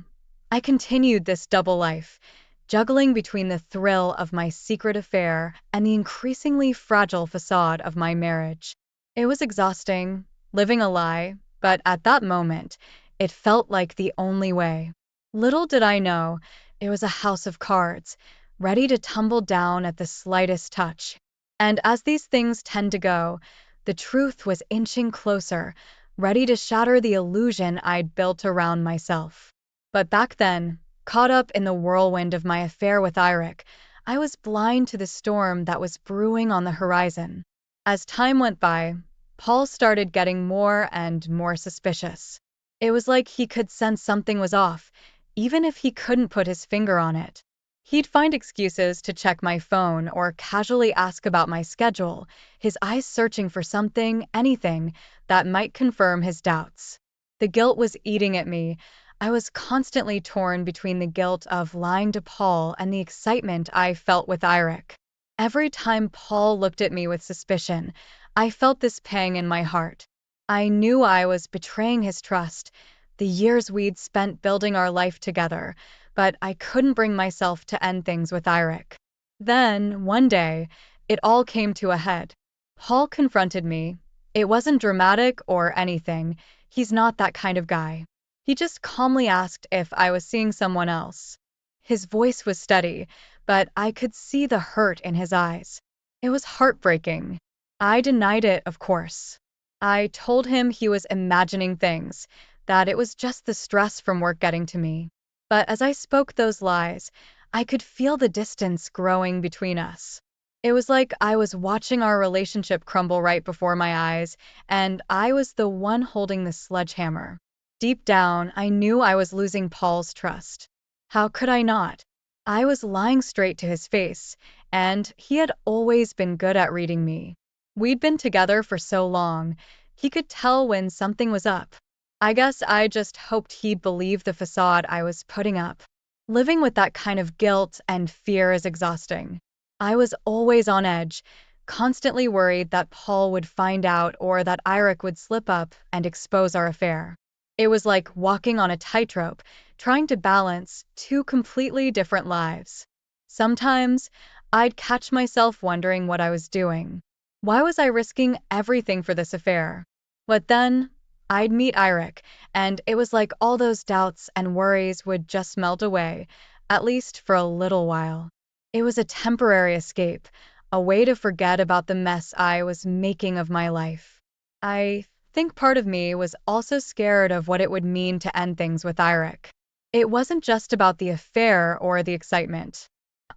I continued this double life, juggling between the thrill of my secret affair and the increasingly fragile facade of my marriage. It was exhausting, living a lie, but at that moment, it felt like the only way. Little did I know, it was a house of cards, ready to tumble down at the slightest touch. And as these things tend to go, the truth was inching closer, ready to shatter the illusion I'd built around myself. But back then, Caught up in the whirlwind of my affair with Eirik, I was blind to the storm that was brewing on the horizon. As time went by, Paul started getting more and more suspicious. It was like he could sense something was off, even if he couldn't put his finger on it. He'd find excuses to check my phone or casually ask about my schedule, his eyes searching for something, anything, that might confirm his doubts. The guilt was eating at me. I was constantly torn between the guilt of lying to Paul and the excitement I felt with Eirik. Every time Paul looked at me with suspicion, I felt this pang in my heart. I knew I was betraying his trust, the years we'd spent building our life together, but I couldn't bring myself to end things with Eirik. Then, one day, it all came to a head. Paul confronted me. It wasn't dramatic or anything. He's not that kind of guy. He just calmly asked if I was seeing someone else. His voice was steady, but I could see the hurt in his eyes. It was heartbreaking. I denied it, of course. I told him he was imagining things, that it was just the stress from work getting to me. But as I spoke those lies, I could feel the distance growing between us. It was like I was watching our relationship crumble right before my eyes, and I was the one holding the sledgehammer. Deep down, I knew I was losing Paul's trust. How could I not? I was lying straight to his face, and he had always been good at reading me. We'd been together for so long, he could tell when something was up. I guess I just hoped he'd believe the facade I was putting up. Living with that kind of guilt and fear is exhausting. I was always on edge, constantly worried that Paul would find out or that Eirik would slip up and expose our affair. It was like walking on a tightrope, trying to balance two completely different lives. Sometimes, I'd catch myself wondering what I was doing. Why was I risking everything for this affair? But then, I'd meet Eirik, and it was like all those doubts and worries would just melt away, at least for a little while. It was a temporary escape, a way to forget about the mess I was making of my life. I think part of me was also scared of what it would mean to end things with Eirik. It wasn't just about the affair or the excitement.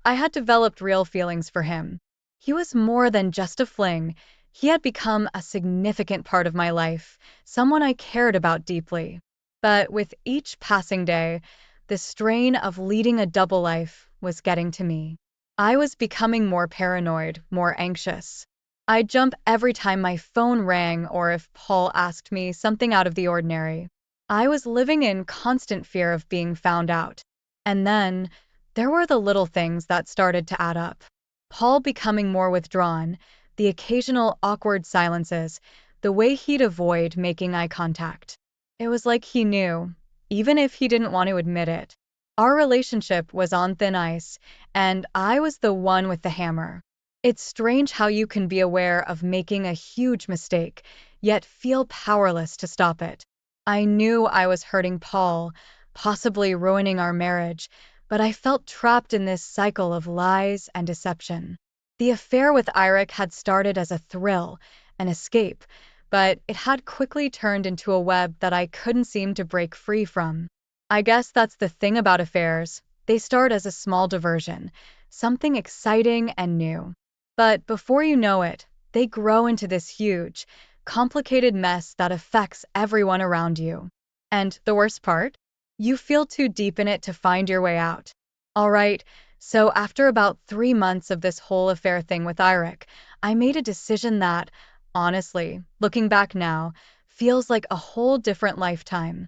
I had developed real feelings for him. He was more than just a fling. He had become a significant part of my life, someone I cared about deeply. But with each passing day, the strain of leading a double life was getting to me. I was becoming more paranoid, more anxious. I'd jump every time my phone rang or if Paul asked me something out of the ordinary. I was living in constant fear of being found out. And then, there were the little things that started to add up. Paul becoming more withdrawn, the occasional awkward silences, the way he'd avoid making eye contact. It was like he knew, even if he didn't want to admit it. Our relationship was on thin ice, and I was the one with the hammer. It's strange how you can be aware of making a huge mistake, yet feel powerless to stop it. I knew I was hurting Paul, possibly ruining our marriage, but I felt trapped in this cycle of lies and deception. The affair with Eirik had started as a thrill, an escape, but it had quickly turned into a web that I couldn't seem to break free from. I guess that's the thing about affairs. They start as a small diversion, something exciting and new. But before you know it, they grow into this huge, complicated mess that affects everyone around you. And the worst part? You feel too deep in it to find your way out. All right, so after about 3 months of this whole affair thing with Eirik, I made a decision that, honestly, looking back now, feels like a whole different lifetime.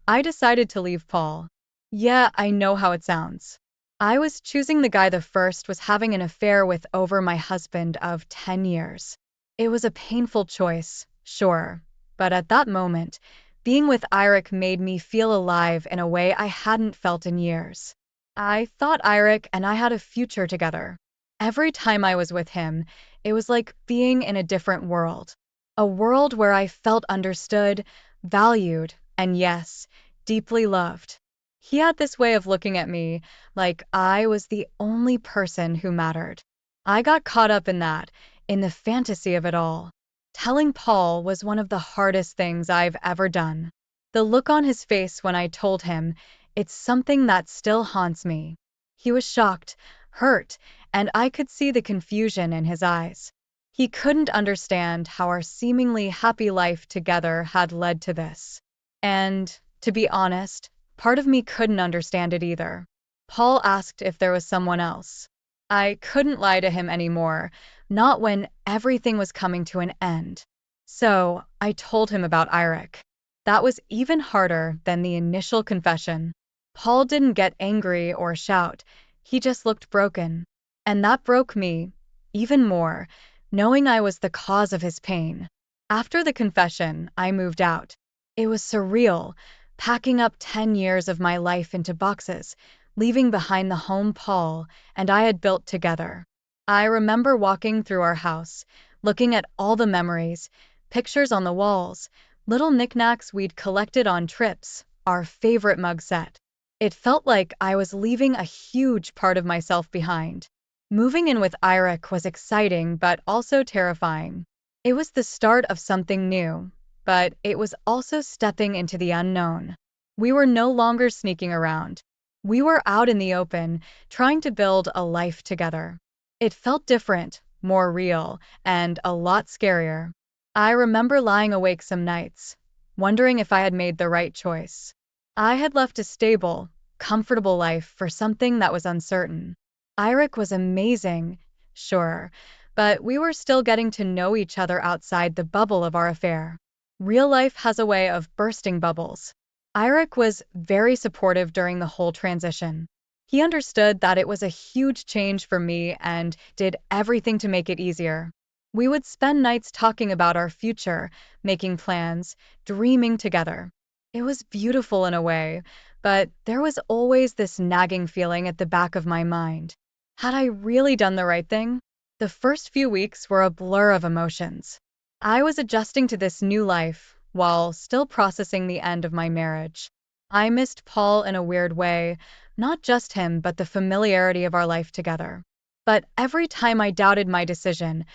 I decided to leave Paul. Yeah, I know how it sounds. I was choosing the guy the first was having an affair with over my husband of 10 years. It was a painful choice, sure, but at that moment, being with Eirik made me feel alive in a way I hadn't felt in years. I thought Eirik and I had a future together. Every time I was with him, it was like being in a different world. A world where I felt understood, valued, and yes, deeply loved. He had this way of looking at me, like I was the only person who mattered. I got caught up in that, in the fantasy of it all. Telling Paul was one of the hardest things I've ever done. The look on his face when I told him, It's something that still haunts me. He was shocked, hurt, and I could see the confusion in his eyes. He couldn't understand how our seemingly happy life together had led to this. And, to be honest, part of me couldn't understand it either. Paul asked if there was someone else. I couldn't lie to him anymore, not when everything was coming to an end. So, I told him about Eirik. That was even harder than the initial confession. Paul didn't get angry or shout, he just looked broken. And that broke me, even more, knowing I was the cause of his pain. After the confession, I moved out. It was surreal, packing up 10 years of my life into boxes, leaving behind the home Paul and I had built together. I remember walking through our house, looking at all the memories, pictures on the walls, little knickknacks we'd collected on trips, our favorite mug set. It felt like I was leaving a huge part of myself behind. Moving in with Eirik was exciting but also terrifying. It was the start of something new, but it was also stepping into the unknown. We were no longer sneaking around. We were out in the open, trying to build a life together. It felt different, more real, and a lot scarier. I remember lying awake some nights, wondering if I had made the right choice. I had left a stable, comfortable life for something that was uncertain. Eirik was amazing, sure, but we were still getting to know each other outside the bubble of our affair. Real life has a way of bursting bubbles. Eirik was very supportive during the whole transition. He understood that it was a huge change for me and did everything to make it easier. We would spend nights talking about our future, making plans, dreaming together. It was beautiful in a way, but there was always this nagging feeling at the back of my mind. Had I really done the right thing? The first few weeks were a blur of emotions. I was adjusting to this new life while still processing the end of my marriage. I missed Paul in a weird way, not just him, but the familiarity of our life together. But every time I doubted my decision,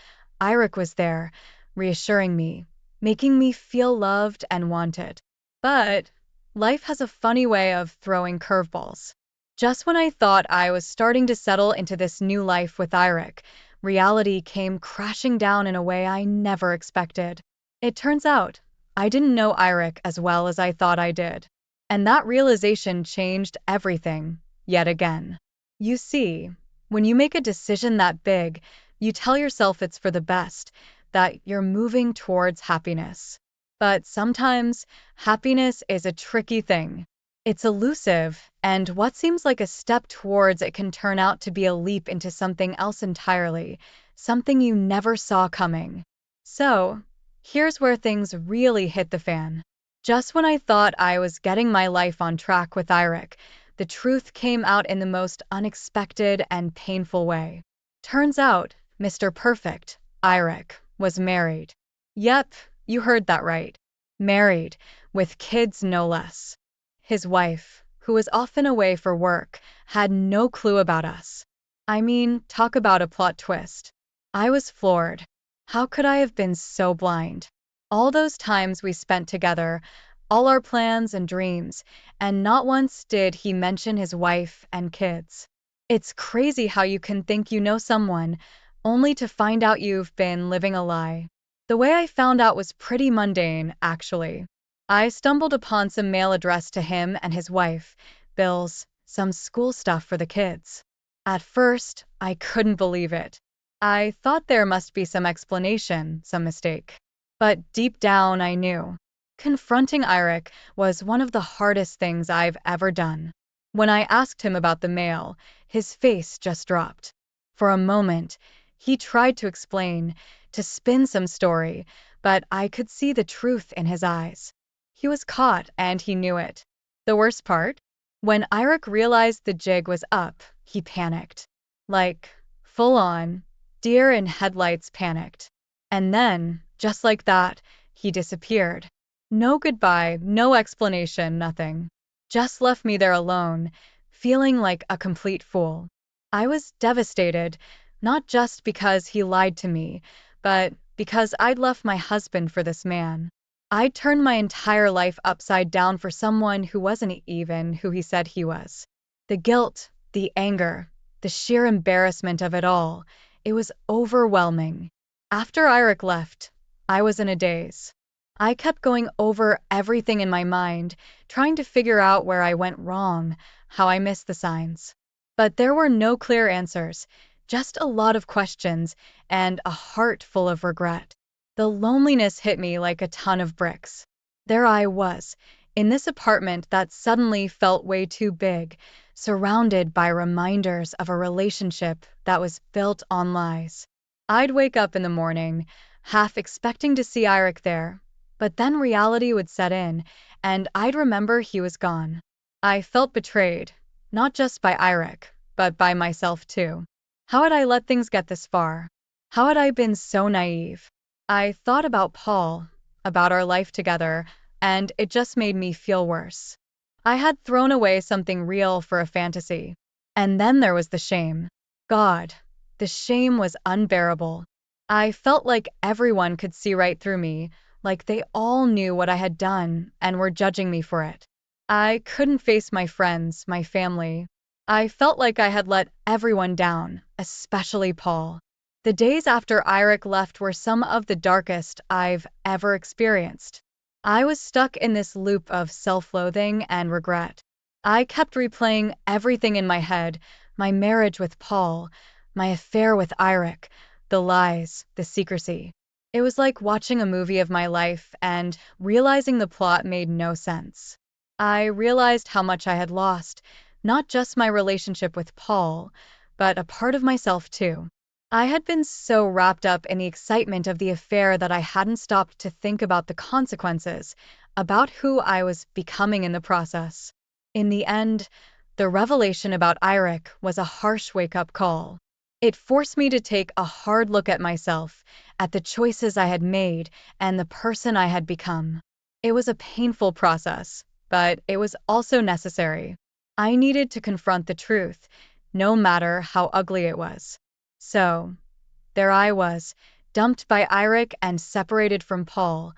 Eirik was there, reassuring me, making me feel loved and wanted. But life has a funny way of throwing curveballs. Just when I thought I was starting to settle into this new life with Eirik, reality came crashing down in a way I never expected. It turns out, I didn't know Eirik as well as I thought I did. And that realization changed everything, yet again. You see, when you make a decision that big, you tell yourself it's for the best, that you're moving towards happiness. But sometimes, happiness is a tricky thing. It's elusive, and what seems like a step towards it can turn out to be a leap into something else entirely, something you never saw coming. So, here's where things really hit the fan. Just when I thought I was getting my life on track with Eirik, the truth came out in the most unexpected and painful way. Turns out, Mr. Perfect, Eirik, was married. Yep, you heard that right. Married, with kids no less. His wife, who was often away for work, had no clue about us. I mean, talk about a plot twist. I was floored. How could I have been so blind? All those times we spent together, all our plans and dreams, and not once did he mention his wife and kids. It's crazy how you can think you know someone, only to find out you've been living a lie. The way I found out was pretty mundane, actually. I stumbled upon some mail addressed to him and his wife, bills, some school stuff for the kids. At first, I couldn't believe it. I thought there must be some explanation, some mistake. But deep down, I knew. Confronting Eirik was one of the hardest things I've ever done. When I asked him about the mail, his face just dropped. For a moment, he tried to explain, to spin some story, but I could see the truth in his eyes. He was caught, and he knew it. The worst part? When Eirik realized the jig was up, he panicked. Like, full on, deer in headlights panicked. And then, just like that, he disappeared. No goodbye, no explanation, nothing. Just left me there alone, feeling like a complete fool. I was devastated, not just because he lied to me, but because I'd left my husband for this man. I'd turned my entire life upside down for someone who wasn't even who he said he was. The guilt, the anger, the sheer embarrassment of it all, it was overwhelming. After Eirik left, I was in a daze. I kept going over everything in my mind, trying to figure out where I went wrong, how I missed the signs. But there were no clear answers, just a lot of questions and a heart full of regret. The loneliness hit me like a ton of bricks. There I was, in this apartment that suddenly felt way too big, surrounded by reminders of a relationship that was built on lies. I'd wake up in the morning, half expecting to see Eirik there, but then reality would set in, and I'd remember he was gone. I felt betrayed, not just by Eirik, but by myself too. How had I let things get this far? How had I been so naive? I thought about Paul, about our life together, and it just made me feel worse. I had thrown away something real for a fantasy. And then there was the shame. God, the shame was unbearable. I felt like everyone could see right through me, like they all knew what I had done and were judging me for it. I couldn't face my friends, my family. I felt like I had let everyone down, especially Paul. The days after Eirik left were some of the darkest I've ever experienced. I was stuck in this loop of self-loathing and regret. I kept replaying everything in my head, my marriage with Paul, my affair with Eirik, the lies, the secrecy. It was like watching a movie of my life and realizing the plot made no sense. I realized how much I had lost, not just my relationship with Paul, but a part of myself too. I had been so wrapped up in the excitement of the affair that I hadn't stopped to think about the consequences, about who I was becoming in the process. In the end, the revelation about Eirik was a harsh wake-up call. It forced me to take a hard look at myself, at the choices I had made, and the person I had become. It was a painful process, but it was also necessary. I needed to confront the truth, no matter how ugly it was. So, there I was, dumped by Eirik and separated from Paul,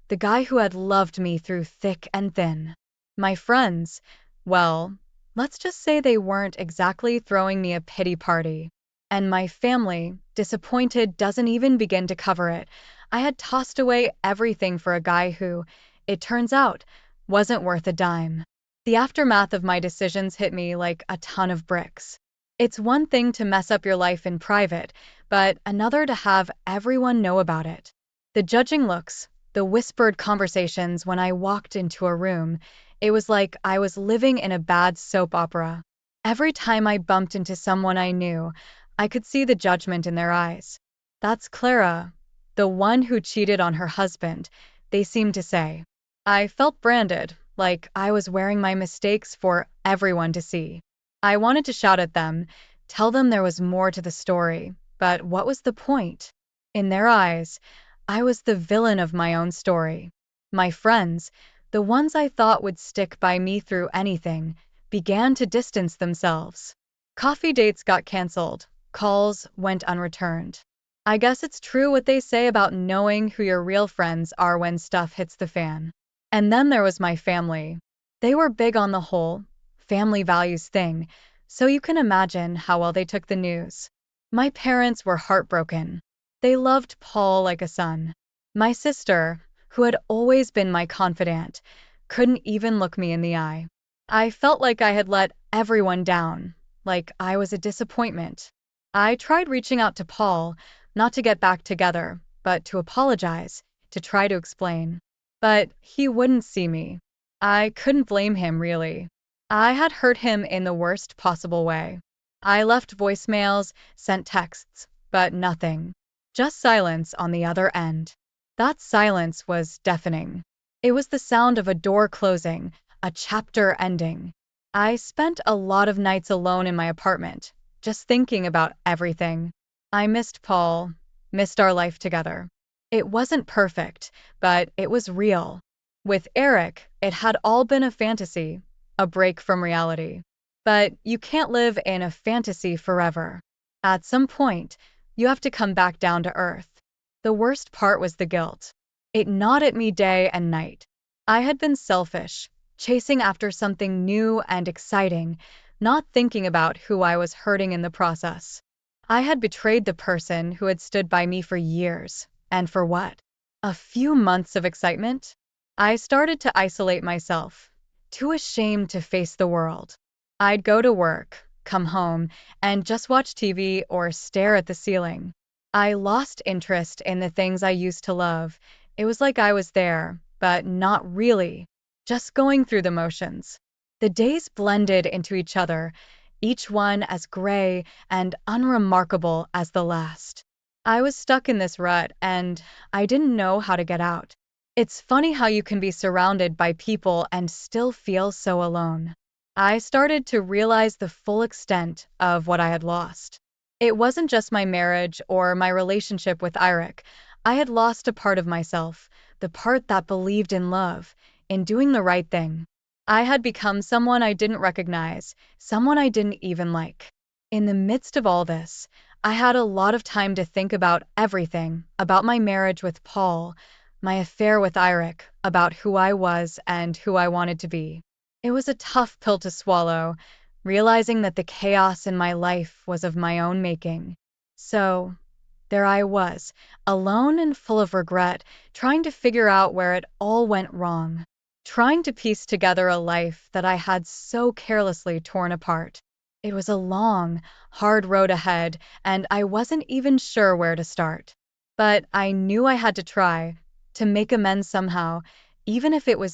the guy who had loved me through thick and thin. My friends, well, let's just say they weren't exactly throwing me a pity party. And my family, disappointed, doesn't even begin to cover it. I had tossed away everything for a guy who, it turns out, wasn't worth a dime. The aftermath of my decisions hit me like a ton of bricks. It's one thing to mess up your life in private, but another to have everyone know about it. The judging looks, the whispered conversations when I walked into a room, it was like I was living in a bad soap opera. Every time I bumped into someone I knew, I could see the judgment in their eyes. That's Clara, the one who cheated on her husband, they seemed to say. I felt branded, like I was wearing my mistakes for everyone to see. I wanted to shout at them, tell them there was more to the story, but what was the point? In their eyes, I was the villain of my own story. My friends, the ones I thought would stick by me through anything, began to distance themselves. Coffee dates got canceled, calls went unreturned. I guess it's true what they say about knowing who your real friends are when stuff hits the fan. And then there was my family. They were big on the whole family values thing, so you can imagine how well they took the news. My parents were heartbroken. They loved Paul like a son. My sister, who had always been my confidant, couldn't even look me in the eye. I felt like I had let everyone down, like I was a disappointment. I tried reaching out to Paul, not to get back together, but to apologize, to try to explain. But he wouldn't see me. I couldn't blame him, really. I had hurt him in the worst possible way. I left voicemails, sent texts, but nothing. Just silence on the other end. That silence was deafening. It was the sound of a door closing, a chapter ending. I spent a lot of nights alone in my apartment, just thinking about everything. I missed Paul, missed our life together. It wasn't perfect, but it was real. With Eirik, it had all been a fantasy, a break from reality. But you can't live in a fantasy forever. At some point, you have to come back down to earth. The worst part was the guilt. It gnawed at me day and night. I had been selfish, chasing after something new and exciting, not thinking about who I was hurting in the process. I had betrayed the person who had stood by me for years. And for what? A few months of excitement? I started to isolate myself, too ashamed to face the world. I'd go to work, come home, and just watch TV or stare at the ceiling. I lost interest in the things I used to love. It was like I was there, but not really, just going through the motions. The days blended into each other, each one as gray and unremarkable as the last. I was stuck in this rut, and I didn't know how to get out. It's funny how you can be surrounded by people and still feel so alone. I started to realize the full extent of what I had lost. It wasn't just my marriage or my relationship with Eirik. I had lost a part of myself, the part that believed in love, in doing the right thing. I had become someone I didn't recognize, someone I didn't even like. In the midst of all this, I had a lot of time to think about everything, about my marriage with Paul, my affair with Eirik, about who I was and who I wanted to be. It was a tough pill to swallow, realizing that the chaos in my life was of my own making. So, there I was, alone and full of regret, trying to figure out where it all went wrong, trying to piece together a life that I had so carelessly torn apart. It was a long, hard road ahead, and I wasn't even sure where to start. But I knew I had to try, to make amends somehow, even if it was